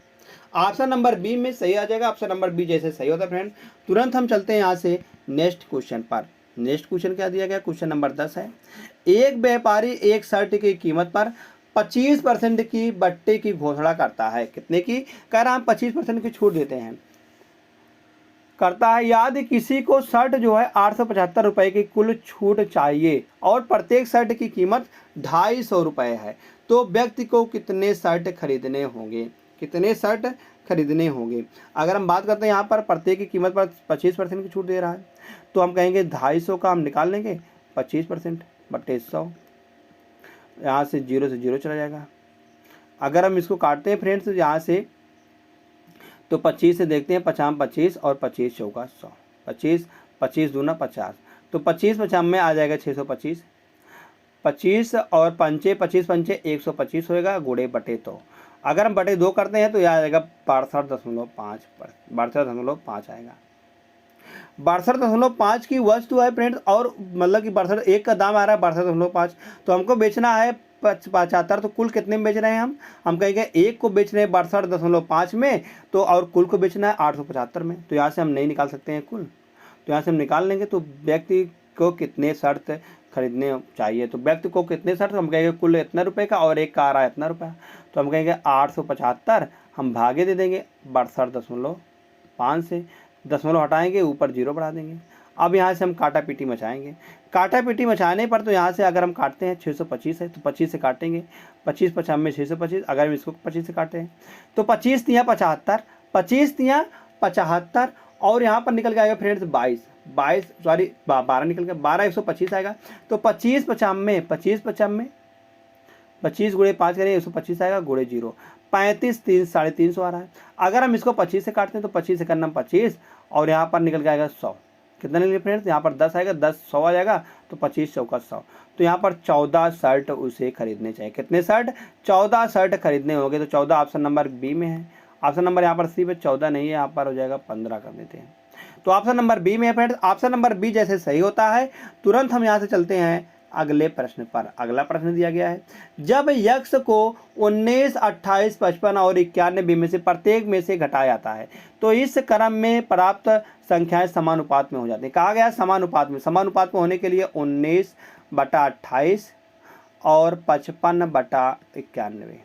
ऑप्शन नंबर बी में सही आ जाएगा। ऑप्शन नंबर बी जैसे सही होता है फ्रेंड। तुरंत हम चलते हैं यहाँ से नेक्स्ट क्वेश्चन पर। नेक्स्ट क्वेश्चन क्या दिया गया, क्वेश्चन नंबर 10 है, एक व्यापारी एक शर्ट की कीमत पर 25% की बट्टे की घोषणा करता है। कितने की कह रहा हम 25% की छूट देते हैं, करता है। यदि किसी को शर्ट जो है 875 रुपये की कुल छूट चाहिए और प्रत्येक शर्ट की कीमत 250 रुपये है, तो व्यक्ति को कितने शर्ट खरीदने होंगे, कितने शर्ट खरीदने होंगे। अगर हम बात करते हैं यहाँ पर प्रत्येक की कीमत पर 25% की छूट दे रहा है, तो हम कहेंगे 250 का हम निकाल लेंगे, 25% बटे 100, यहाँ से 0 से 0 चला जाएगा। अगर हम इसको काटते हैं फ्रेंड्स यहाँ से, तो 25 से देखते हैं, 50 25 और 25 चौका 100, 25 25 दूना 50, तो 25 50 में आ जाएगा 625। 25 और पंचे 25 पंचे 125 होएगा, गुणे बटे 2। अगर हम बटे 2 करते हैं तो यह आ जाएगा 62.5 आएगा। 62.5 की वस्तु है फ्रेंड्स, और मतलब कि 62 एक का दाम आ रहा है 62.5, तो हमको बेचना है 75। तो कुल कितने में बेच रहे हैं हम कहेंगे एक को बेच रहे हैं 62.5 में, तो और कुल को बेचना है 875 में। तो यहाँ से हम नहीं निकाल सकते हैं कुल, तो यहाँ से हम निकाल लेंगे। तो व्यक्ति को कितने शर्त खरीदने चाहिए, तो व्यक्ति को कितने शर्त, हम कहेंगे कुल इतना रुपए का और एक का आ रहा है इतना रुपया, तो हम कहेंगे 875, हम भागे दे देंगे 62.5 से, दशमलव हटाएंगे, ऊपर 0 बढ़ा देंगे। अब यहाँ से हम काटा पीटी मचाएंगे। काटा पीटी मचाने पर तो यहाँ से अगर हम काटते हैं 625 है तो 25 से काटेंगे, 25 55 में 625, अगर हम इसको 25 से काटें तो 25 तियाँ 75, 25 तियाँ 75, और यहाँ पर निकल के आएगा फ्रेंड्स 22 सॉरी 12 निकल के 12 125 आएगा। तो 25 55 25 गुणे 5 करें 125 आएगा, गुणे 0 35 350 आ रहा है। अगर हम इसको 25 से काटते हैं तो 25 से करना 25, और यहाँ पर निकल के आएगा 100। कितना निकले फ्रेंड्स, यहाँ पर 10 आएगा, 10 100 आ जाएगा, तो 25 चौका 100। तो यहाँ पर 14 शर्ट उसे खरीदने चाहिए। कितने शर्ट, 14 शर्ट खरीदने होंगे। तो 14 ऑप्शन नंबर बी में है। ऑप्शन नंबर यहाँ पर सी पे 14 नहीं है, यहाँ पर हो जाएगा 15 कर देते हैं। तो ऑप्शन नंबर बी में है फ्रेंड्स। ऑप्शन नंबर बी जैसे सही होता है, तुरंत हम यहाँ से चलते हैं अगले प्रश्न पर। अगला प्रश्न दिया गया है, जब यक्ष को 19, 28, 55 और 91 में से प्रत्येक में से घटाया जाता है तो इस क्रम में प्राप्त संख्याएं समानुपात में हो जाती हैं। कहा गया समानुपात में, समानुपात में होने के लिए 19/28 और 55/91,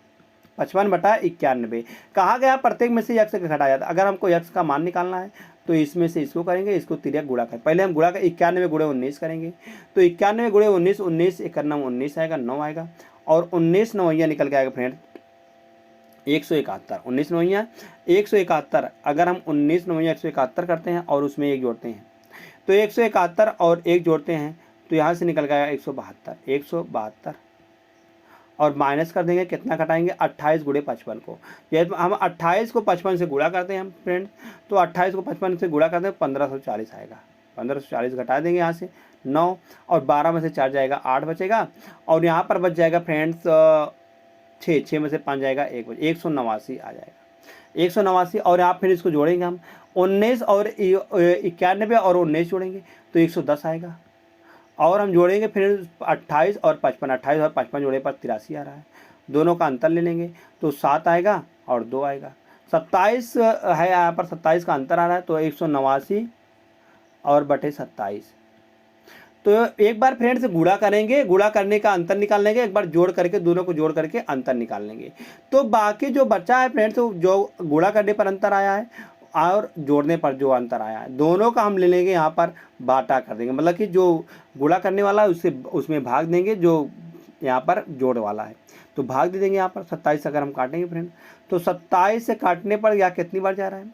55/91। कहा गया प्रत्येक में से यक्ष का घटाया जाता है। अगर हमको यक्ष का मान निकालना है तो इसमें से इसको करेंगे, इसको तिर्यक गुणा करें। पहले हम गुणा कर 91 गुणे 19 करेंगे, तो 91 गुणे 19, 19 1 19 आएगा, 9 आएगा, और 19 नवैया निकल के आएगा फ्रेंड 171। 19 नवैया 171। अगर हम 19 नवैया 171 करते हैं और उसमें 1 जोड़ते हैं तो 171 और 1 जोड़ते हैं तो यहाँ से निकल गया 172 और माइनस कर देंगे। कितना घटाएंगे, 28 गुणे 55 को। यदि हम 28 को 55 से गुणा करते हैं हम फ्रेंड्स, तो 28 को 55 से गुणा करते हैं 1540 आएगा। 1540 घटा देंगे यहाँ से 9, और 12 में से 4 जाएगा 8 बचेगा, और यहाँ पर बच जाएगा फ्रेंड्स 6 में से 5 जाएगा 1 189 आ जाएगा, 189। और यहाँ फिर इसको जोड़ेंगे हम 19 और 91 और 19 जोड़ेंगे तो 110 आएगा, और हम जोड़ेंगे फिर 28 और 55, 28 और 55 जोड़े पर 83 आ रहा है। दोनों का अंतर ले लेंगे तो 7 आएगा और 2 आएगा, 27 है यहाँ पर, 27 का अंतर आ रहा है, तो 189 और बटे 27। तो एक बार फ्रेंड्स गुणा करेंगे, गुणा करने का अंतर निकाल लेंगे, एक बार जोड़ करके दोनों को जोड़ करके अंतर निकाल लेंगे। तो बाकी जो बचा है फ्रेंड्स, जो गुणा करने पर अंतर आया है और जोड़ने पर जो अंतर आया है, दोनों का हम ले लेंगे यहाँ पर बाटा कर देंगे। मतलब कि जो गुणा करने वाला है उससे उसमें भाग देंगे, जो यहाँ पर जोड़ वाला है तो भाग दे देंगे। यहाँ पर 27 अगर हम काटेंगे फ्रेंड, तो 27 से काटने पर यहाँ कितनी बार जा रहा है,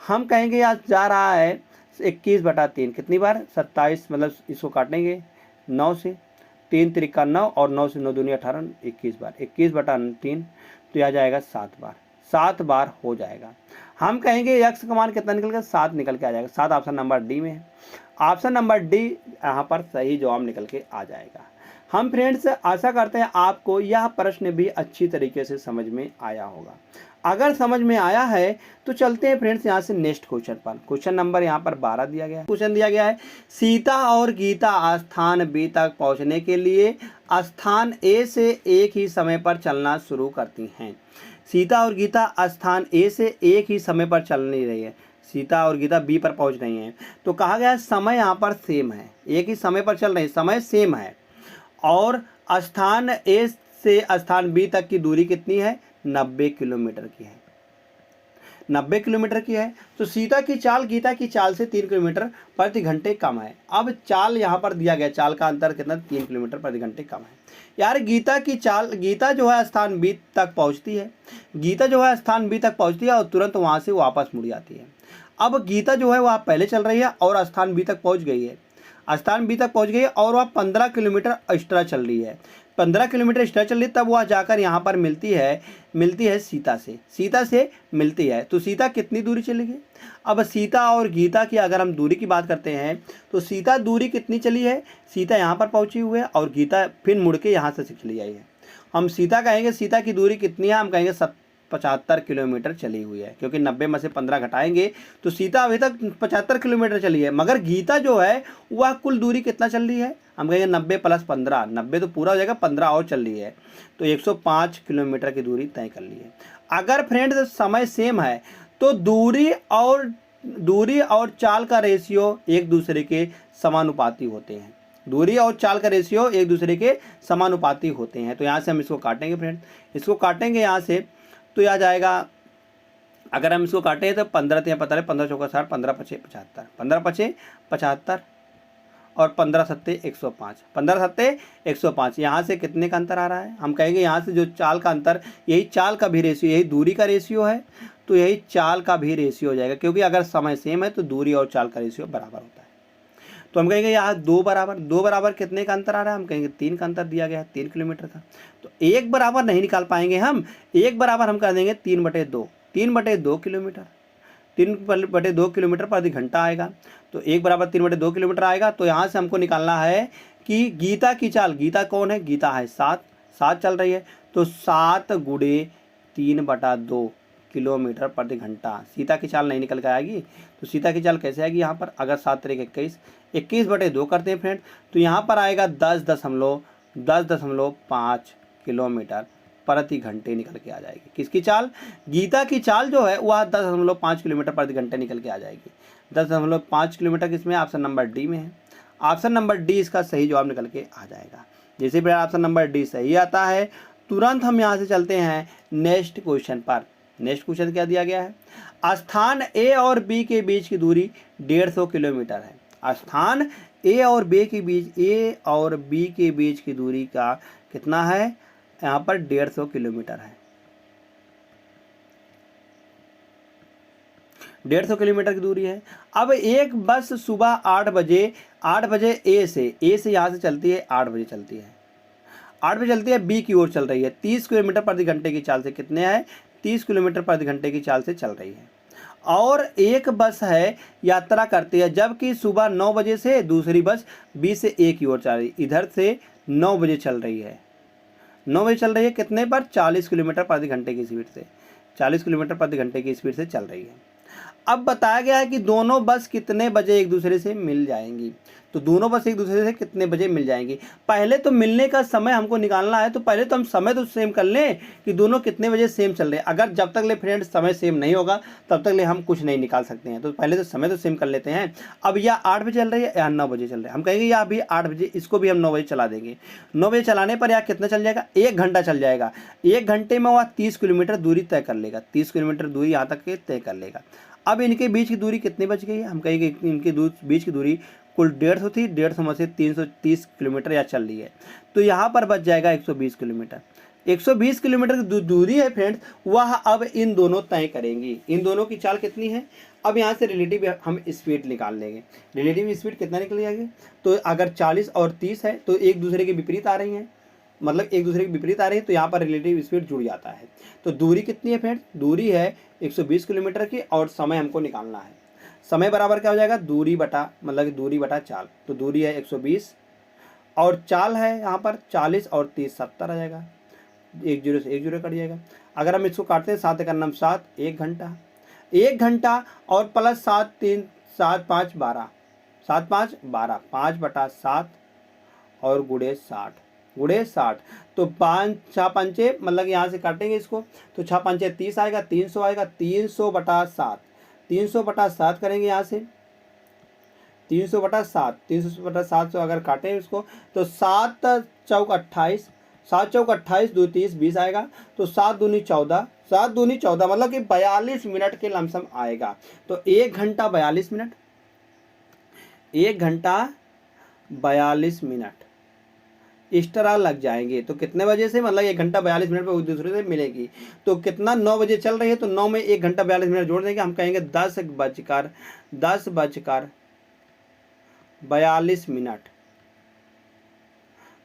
हम कहेंगे यहाँ जा रहा है 21/3। कितनी बार, 27 मतलब इसको काटेंगे 9 से, 3 त्रिका 9 और 9 से 9 दूनी 18, 21 बार, 21/3 तो यह जाएगा 7 बार, 7 बार हो जाएगा। हम कहेंगे यक्ष का मान कितना निकल गया, 7 निकल के आ जाएगा। 7 ऑप्शन नंबर डी में है। ऑप्शन नंबर डी यहाँ पर सही जवाब निकल के आ जाएगा। हम फ्रेंड्स आशा करते हैं आपको यह प्रश्न भी अच्छी तरीके से समझ में आया होगा। अगर समझ में आया है तो चलते हैं फ्रेंड्स यहाँ से नेक्स्ट क्वेश्चन पर। क्वेश्चन नंबर यहाँ पर 12 दिया गया है। क्वेश्चन दिया गया है, सीता और गीता स्थान बी तक पहुँचने के लिए स्थान ए से एक ही समय पर चलना शुरू करती हैं। सीता और गीता स्थान ए से एक ही समय पर चल नहीं रही है, सीता और गीता बी पर पहुंच रही हैं। तो कहा गया समय यहाँ पर सेम है, एक ही समय पर चल रही है, समय सेम है, और स्थान ए से स्थान बी तक की दूरी कितनी है, 90 किलोमीटर की है, 90 किलोमीटर की है। तो सीता की चाल गीता की चाल से 3 किलोमीटर प्रति घंटे कम है। अब चाल यहाँ पर दिया गया, चाल का अंतर कितना, 3 किलोमीटर प्रति घंटे कम है। यार गीता की चाल, गीता जो है स्थान बी तक पहुँचती है, गीता जो है स्थान बी तक पहुँचती है और तुरंत वहाँ से वापस मुड़ जाती है। अब गीता जो है वह पहले चल रही है और स्थान बी तक पहुँच गई है, स्थान बी तक पहुँच गई है और वह 15 किलोमीटर एक्स्ट्रा चल रही है। 15 किलोमीटर एक्स्ट्रा चल रही तब वह जाकर यहाँ पर मिलती है सीता से मिलती है। तो सीता कितनी दूरी चलेगी? अब सीता और गीता की अगर हम दूरी की बात करते हैं तो सीता दूरी कितनी चली है? सीता यहाँ पर पहुँची हुई है और गीता फिर मुड़ के यहाँ से चली आई है। हम सीता कहेंगे सीता की दूरी कितनी है? हम कहेंगे 75 किलोमीटर चली हुई है, क्योंकि 90 में से 15 घटाएंगे तो सीता अभी तक 75 किलोमीटर चली है। मगर गीता जो है वह कुल दूरी कितना चल रही है? हम कहेंगे 90 + 15, 90 तो पूरा हो जाएगा, 15 और चल रही है, तो 105 किलोमीटर की दूरी तय कर ली है। अगर फ्रेंड्स समय सेम है तो दूरी और चाल का रेशियो एक दूसरे के समानुपाती होते हैं। दूरी और चाल का रेशियो एक दूसरे के समानुपाती होते हैं। तो यहाँ से हम इसको काटेंगे फ्रेंड, इसको काटेंगे यहाँ से तो यह जाएगा, अगर हम इसको काटें तो 15 तो यहाँ पता है 15 चौका 60, 15 पचे 75, 15 पचे 75 और 15 सत्ते 105, 15 सत्ते 105। यहाँ से कितने का अंतर आ रहा है? हम कहेंगे यहाँ से जो चाल का अंतर, यही चाल का भी रेशियो, यही दूरी का रेशियो है, तो यही चाल का भी रेशियो हो जाएगा, क्योंकि अगर समय सेम है तो दूरी और चाल का रेशियो बराबर होता है। तो हम कहेंगे यहाँ दो बराबर कितने का अंतर आ रहा है? हम कहेंगे 3 का अंतर दिया गया है, 3 किलोमीटर का। तो 1 बराबर नहीं निकाल पाएंगे हम, 1 बराबर हम कर देंगे 3/2, 3/2 किलोमीटर, 3/2 किलोमीटर प्रति घंटा आएगा। तो 1 बराबर 3/2 किलोमीटर आएगा। तो यहाँ से हमको निकालना है कि गीता की चाल, गीता कौन है? गीता है 7 चल रही है, तो 7 × 3/2 किलोमीटर प्रति घंटा। सीता की चाल नहीं निकल के आएगी, तो सीता की चाल कैसे आएगी यहाँ पर? अगर 7 × 21, 21/2 करते हैं फ्रेंड, तो यहाँ पर आएगा 10.5 किलोमीटर प्रति घंटे निकल के आ जाएगी। किसकी चाल? गीता की चाल जो है वह 10.5 किलोमीटर प्रति घंटे निकल के आ जाएगी। 10.5 किलोमीटर किसमें? ऑप्शन नंबर डी में है। ऑप्शन नंबर डी इसका सही जवाब निकल के आ जाएगा। जैसे भी ऑप्शन नंबर डी सही आता है, तुरंत हम यहाँ से चलते हैं नेक्स्ट क्वेश्चन पर। नेक्स्ट क्वेश्चन क्या दिया गया है? स्थान ए और बी के बीच की दूरी 150 किलोमीटर है। स्थान ए और बी के बीच की दूरी का कितना है? यहाँ पर 150 किलोमीटर है। 150 किलोमीटर की दूरी है। अब एक बस सुबह 8 बजे ए से यहाँ से चलती है, 8 बजे चलती है, 8 बजे चलती है, बी की ओर चल रही है, 30 किलोमीटर प्रति घंटे की चाल से। कितने है? 30 किलोमीटर प्रति घंटे की चाल से चल रही है। और एक बस है यात्रा करती है, जबकि सुबह 9 बजे से दूसरी बस बी से ए की ओर चल रही है, इधर से 9 बजे चल रही है, 9 बजे चल रही है। कितने पर? 40 किलोमीटर प्रति घंटे की स्पीड से, 40 किलोमीटर प्रति घंटे की स्पीड से चल रही है। अब बताया गया है कि दोनों बस कितने बजे एक दूसरे से मिल जाएंगी। तो दोनों बस एक दूसरे से कितने बजे मिल जाएंगी? पहले तो मिलने का समय हमको निकालना है, तो पहले तो हम समय तो सेम कर लें कि दोनों कितने बजे सेम चल रहे हैं। अगर जब तक ले फ्रेंड समय सेम नहीं होगा तब तक ले हम कुछ नहीं निकाल सकते हैं। तो पहले तो समय तो सेम कर लेते हैं। अब या 8 बजे चल रही है या 9 बजे चल रही है। हम कहेंगे या अभी 8 बजे, इसको भी हम 9 बजे चला देंगे। 9 बजे चलाने पर यहाँ कितना चल जाएगा? 1 घंटा चल जाएगा। 1 घंटे में वह 30 किलोमीटर दूरी तय कर लेगा, 30 किलोमीटर दूरी यहाँ तक के तय कर लेगा। अब इनके बीच की दूरी कितनी बच गई है? हम कहेंगे इनके बीच की दूरी कुल 150 थी, 150 में से 330 किलोमीटर या चल रही है, तो यहाँ पर बच जाएगा 120 किलोमीटर। 120 किलोमीटर की दूरी है फ्रेंड्स, वह अब इन दोनों तय करेंगी। इन दोनों की चाल कितनी है? अब यहाँ से रिलेटिव हम स्पीड निकाल लेंगे। रिलेटिव स्पीड कितना निकल जाएगी? तो अगर 40 और 30 है तो एक दूसरे के विपरीत आ रही हैं, मतलब एक दूसरे के विपरीत आ रही है, तो यहाँ पर रिलेटिव स्पीड जुड़ जाता है। तो दूरी कितनी है फ्रेंड्स? दूरी है 120 किलोमीटर की, और समय हमको निकालना है। समय बराबर क्या हो जाएगा? दूरी बटा चाल। तो दूरी है 120 और चाल है यहाँ पर 40 और 30 70 आ जाएगा। 1 0 से 1 0 कट जाएगा। अगर हम इसको काटते हैं 7 का नाम 7, 1 घंटा, 1 घंटा और प्लस 7 3 7 5 12, 7 5 12, 5/7 और गुणे 60, तो 5 6 पंचे, मतलब यहाँ से काटेंगे इसको तो 6 पंचे 30 आएगा, 300 आएगा, 300/7, 300/7 करेंगे यहाँ से, 300/7 से अगर काटें इसको तो 7 चौक 28, 7 चौक 28, 2 30 20 आएगा। तो 7 दूनी 14, 7 दूनी 14, मतलब कि 42 मिनट के लमसम आएगा। तो 1 घंटा 42 मिनट, 1 घंटा 42 मिनट इस तरह लग जाएंगे। तो कितने बजे से, मतलब 1 घंटा 42 मिनट पर एक दूसरे से मिलेगी। तो कितना? 9 बजे चल रही है, तो 9 में 1 घंटा 42 मिनट जोड़ देंगे। हम कहेंगे 10 बजकर 42 मिनट,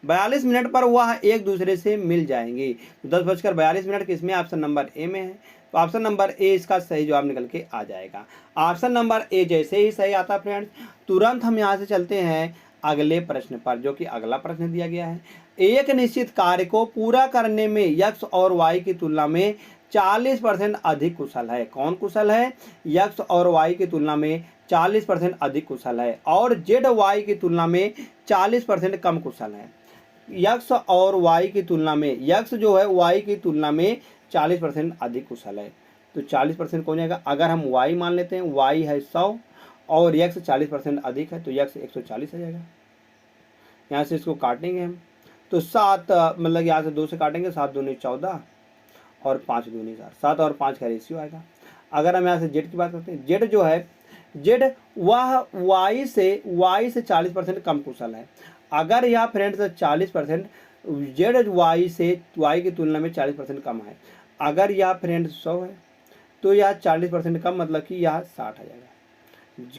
42 मिनट पर वह एक दूसरे से मिल जाएंगी। तो 10:42 किसमें, ऑप्शन नंबर ए में है। तो ऑप्शन नंबर ए इसका सही जवाब निकल के आ जाएगा। ऑप्शन नंबर ए जैसे ही सही आता फ्रेंड्स, तुरंत हम यहाँ से चलते हैं अगले प्रश्न पर, जो कि अगला प्रश्न दिया गया है। एक निश्चित कार्य को पूरा करने में एक्स और वाई की तुलना में 40% अधिक कुशल है। कौन कुशल है? एक्स और वाई की तुलना में 40% अधिक कुशल है, और जेड वाई की तुलना में 40% कम कुशल है। एक्स और वाई की तुलना में, एक्स जो है वाई की तुलना में 40% अधिक कुशल है। तो 40% कौन जाएगा? अगर हम वाई मान लेते हैं, वाई है 100 और एक्स 40% अधिक है, तो एक्स 140 आ जाएगा। यहाँ से इसको काटेंगे हम, तो 7 मतलब यहाँ से 2 से काटेंगे, 7 दूनी 14 और 5 दूनी 7, 7 और 5 का रेशियो आएगा। अगर हम यहाँ से जेड की बात करते हैं, जेड जो है, जेड वह वाई से 40% कम कुशल है। अगर यह फ्रेंड्स 40%, जेड वाई से, वाई की तुलना में 40% कम है। अगर यह फ्रेंड्स 100 है तो यह 40% कम, मतलब कि यह 60 आ जाएगा।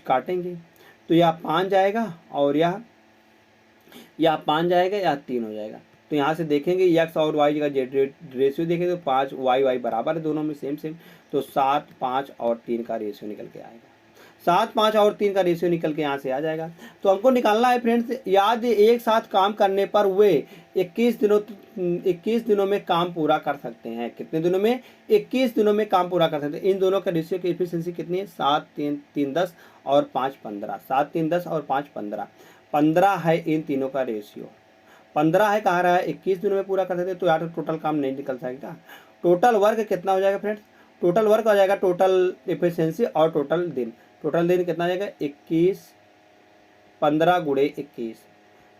काटेंगे तो यह 5 जाएगा और यह 5 जाएगा, यह 3 हो जाएगा। तो यहाँ से देखेंगे एक्स और वाई का जेड रेशियो देखेंगे तो 5 वाई बराबर है, दोनों में सेम। तो 7, 5 और 3 का रेशियो निकल के आएगा। 7, 5 और 3 का रेशियो निकल के यहाँ से आ जाएगा। तो हमको निकालना है फ्रेंड्स, यदि एक साथ काम करने पर वे 21 दिनों में काम पूरा कर सकते हैं। कितने दिनों में? 21 दिनों में काम पूरा कर सकते हैं। इन दोनों का रेशियो की एफिशिएंसी कितनी है? 7, 3, 10 और 5, 15। 7, 3, 10 और 5, 15। 15 है इन तीनों का रेशियो। 15 है, कहाँ रहा है? 21 दिनों में पूरा कर सकते हैं। तो यार टोटल काम नहीं निकल सकेगा। टोटल वर्क कितना हो जाएगा फ्रेंड्स? टोटल वर्क हो जाएगा, टोटल एफिशिएंसी और टोटल दिन। टोटल दिन कितना आ जाएगा? 21, 15 गुणे 21।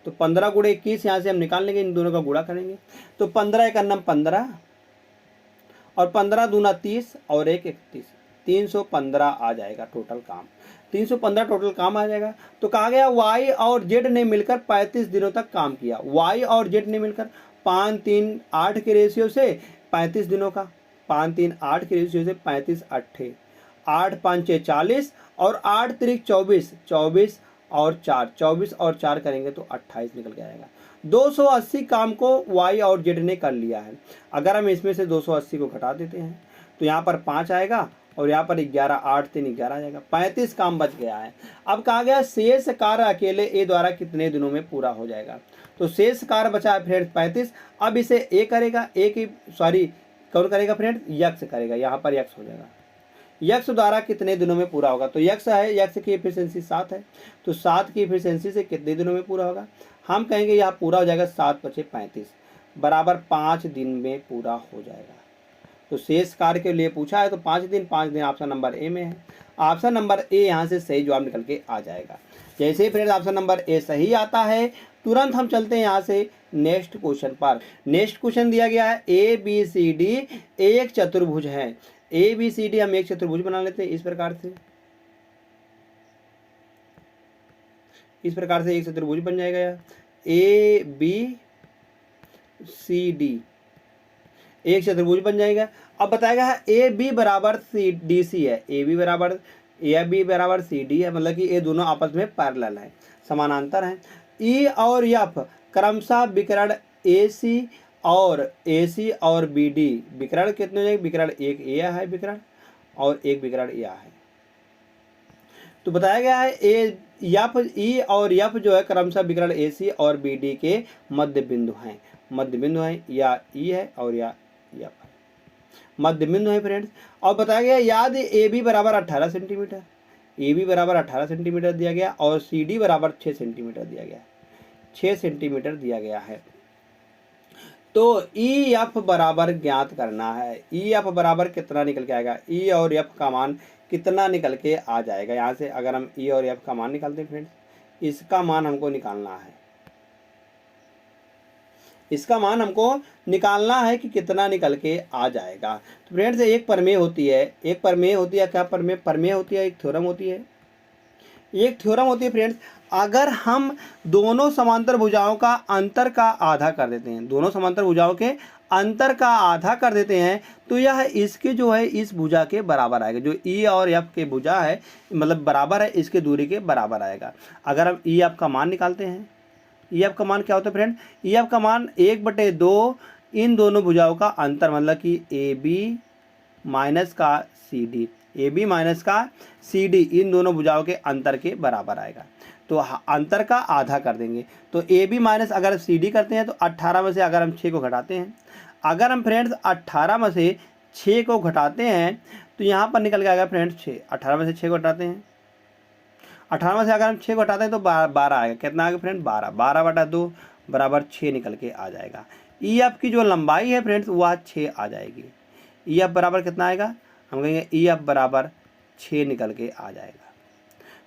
तो 15 गुणे 21 यहाँ से हम निकाल लेंगे, इन दोनों का गुणा करेंगे। तो 15 एक अन्नम 15 और 15 दूना 30 और 1 31, 315 आ जाएगा टोटल काम। 315 टोटल काम आ जाएगा। तो कहा गया वाई और जेड ने मिलकर 35 दिनों तक काम किया। वाई और जेड ने मिलकर 5, 3, 8 के रेशियो से 35 दिनों का, 5, 3, 8 के रेशियो से 35, 8, 8, 5, 6, 40 और 8 त्रिक 24, 24 और 4, 24 और 4 करेंगे तो 28 निकल के आएगा। 280 काम को वाई और जेड ने कर लिया है। अगर हम इसमें से 280 को घटा देते हैं तो यहाँ पर 5 आएगा और यहाँ पर 11, 8, 3, 11 आ जाएगा। 35 काम बच गया है। अब कहा गया शेष कार्य अकेले ए द्वारा कितने दिनों में पूरा हो जाएगा? तो शेष कार्य बचा है फ्रेंड्स 35। अब इसे ए करेगा, कौन करेगा फ्रेंड्स? यक्स करेगा। यहाँ पर यक्स हो जाएगा। यक्स द्वारा कितने दिनों में पूरा होगा? तो यक्स है, यक्स की एफिशिएंसी 7 है, तो 7 की एफिशिएंसी से कितने दिनों में पूरा होगा? हम कहेंगे यहाँ पूरा हो जाएगा 7 × 35 बराबर 5 दिन में पूरा हो जाएगा। तो शेष कार्य के लिए पूछा है तो 5 दिन ऑप्शन नंबर ए में है। ऑप्शन नंबर ए यहाँ से सही जवाब निकल के आ जाएगा। जैसे ही फ्रेंड्स ऑप्शन नंबर ए सही आता है, तुरंत हम चलते हैं यहाँ से नेक्स्ट क्वेश्चन पर। नेक्स्ट क्वेश्चन दिया गया है ABCD एक चतुर्भुज है। ABCD हम एक चतुर्भुज बना लेते हैं इस प्रकार से। इस प्रकार से एक चतुर्भुज बन जाएगा यार। ABCD एक चतुर्भुज बन जाएगा। अब बताएगा AB बराबर DC है। AB बराबर CD है, मतलब कि ये दोनों आपस में पैरेलल है, समानांतर हैं। E और F क्रमशः विकर्ण AC और BD विकर्ण कितने हो जाएंगे? विकर्ण एक ए है विकर्ण और एक विकर्ण या है। तो बताया गया है E और F जो है क्रमशः विकर्ण AC और BD के मध्य बिंदु हैं। मध्य बिंदु है, या E है और या F है, मध्य बिंदु है फ्रेंड्स। और बताया गया याद AB बराबर 18 सेंटीमीटर, AB बराबर 18 सेंटीमीटर दिया गया और CD बराबर 6 सेंटीमीटर दिया गया है। 6 सेंटीमीटर दिया गया है। तो EF बराबर ज्ञात करना है। EF बराबर कितना निकल के आएगा? E और F का मान कितना निकल के आ जाएगा? यहाँ से अगर हम E और F का मान निकालते हैं फ्रेंड्स, इसका मान हमको निकालना है। इसका मान हमको निकालना है कि कितना निकल के आ जाएगा। तो फ्रेंड्स एक प्रमेय होती है, क्या प्रमेय होती है, एक थ्योरम होती है। एक थ्योरम होती है फ्रेंड्स, अगर हम दोनों समांतर भुजाओं का अंतर का आधा कर देते हैं, दोनों समांतर भुजाओं के अंतर का आधा कर देते हैं, तो यह इसके जो है इस भुजा के बराबर आएगा। जो E और F के भुजा है मतलब बराबर है, इसके दूरी के बराबर आएगा। अगर हम E F का मान निकालते हैं ई एफ का मान क्या होता है फ्रेंड, ई एफ का मान 1/2 इन दोनों भुजाओं का अंतर, मतलब कि ए बी माइनस का C D, A B minus का सी डी इन दोनों भुजाओं के अंतर के बराबर आएगा। तो अंतर का आधा कर देंगे, तो ए बी माइनस अगर सी डी करते हैं तो 18 में से अगर हम 6 को घटाते हैं, अगर हम फ्रेंड्स 18 में से 6 को घटाते हैं तो यहाँ पर निकल के आएगा फ्रेंड्स 6, 18 में से 6 को घटाते हैं, 18 में से अगर हम 6 को हटाते हैं तो 12 आएगा। कितना आएगा फ्रेंड, 12, 12/2 बराबर 6 निकल के आ जाएगा। ई एफ की जो लंबाई है फ्रेंड्स वह 6 आ जाएगी। ई एफ बराबर कितना आएगा, हम कहेंगे ई एफ बराबर 6 निकल के आ जाएगा।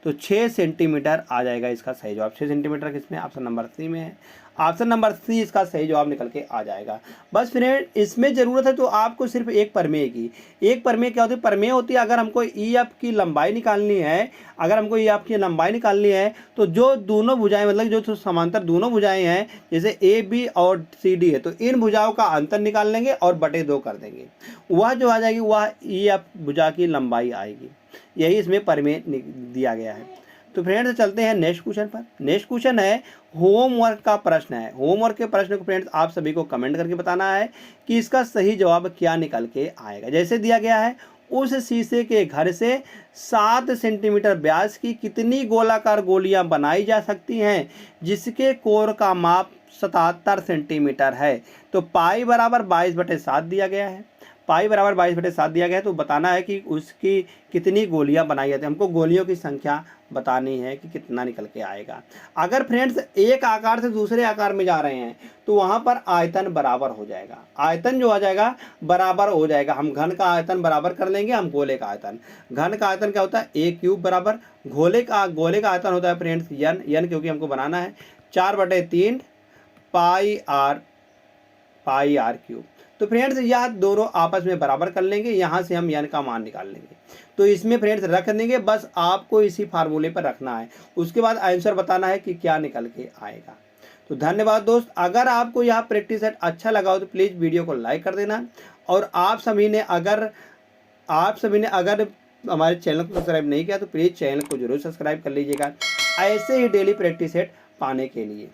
तो 6 सेंटीमीटर आ जाएगा इसका सही जवाब। 6 सेंटीमीटर किसमें, ऑप्शन नंबर सी में है। ऑप्शन नंबर सी इसका सही जवाब निकल के आ जाएगा। बस फ्रेंड इसमें ज़रूरत है तो आपको सिर्फ एक प्रमेय की, एक प्रमेय क्या होती है, प्रमेय होती है अगर हमको ई एफ की लंबाई निकालनी है, अगर हमको ई एफ की लंबाई निकालनी है तो जो दोनों भुजाएं, मतलब जो समांतर दोनों भुजाएं हैं जैसे ए बी और सी डी है, तो इन भुजाओं का अंतर निकाल लेंगे और बटे 2 कर देंगे, वह जो आ जाएगी वह ई एफ भुजा की लंबाई आएगी। यही इसमें प्रमेय दिया गया है। तो फ्रेंड्स चलते हैं नेक्स्ट क्वेश्चन पर। नेक्स्ट क्वेश्चन है होमवर्क का प्रश्न है। होमवर्क के प्रश्न को फ्रेंड्स आप सभी को कमेंट करके बताना है कि इसका सही जवाब क्या निकल के आएगा। जैसे दिया गया है, उस शीशे के घर से 7 सेंटीमीटर व्यास की कितनी गोलाकार गोलियां बनाई जा सकती हैं जिसके कोर का माप 77 सेंटीमीटर है। तो पाई बराबर 22/7 दिया गया है, पाई बराबर 22/7 दिया गया है। तो बताना है कि उसकी कितनी गोलियां बनाई जाती हैं, हमको गोलियों की संख्या बतानी है कि कितना निकल के आएगा। अगर फ्रेंड्स एक आकार से दूसरे आकार में जा रहे हैं तो वहां पर आयतन बराबर हो जाएगा, आयतन जो आ जाएगा बराबर हो जाएगा। हम घन का आयतन बराबर कर लेंगे, हम गोले का आयतन, घन का आयतन क्या होता है a क्यूब बराबर गोले का आयतन होता है फ्रेंड्स n क्योंकि हमको बनाना है 4/3 पाई आर क्यूब। तो फ्रेंड्स यह दोनों आपस में बराबर कर लेंगे, यहाँ से हम n का मान निकाल लेंगे। तो इसमें फ्रेंड्स रख देंगे, बस आपको इसी फार्मूले पर रखना है, उसके बाद आंसर बताना है कि क्या निकल के आएगा। तो धन्यवाद दोस्त, अगर आपको यह प्रैक्टिस सेट अच्छा लगा हो तो प्लीज़ वीडियो को लाइक कर देना, और आप सभी ने अगर हमारे चैनल को सब्सक्राइब नहीं किया तो प्लीज़ चैनल को जरूर सब्सक्राइब कर लीजिएगा ऐसे ही डेली प्रैक्टिस सेट पाने के लिए।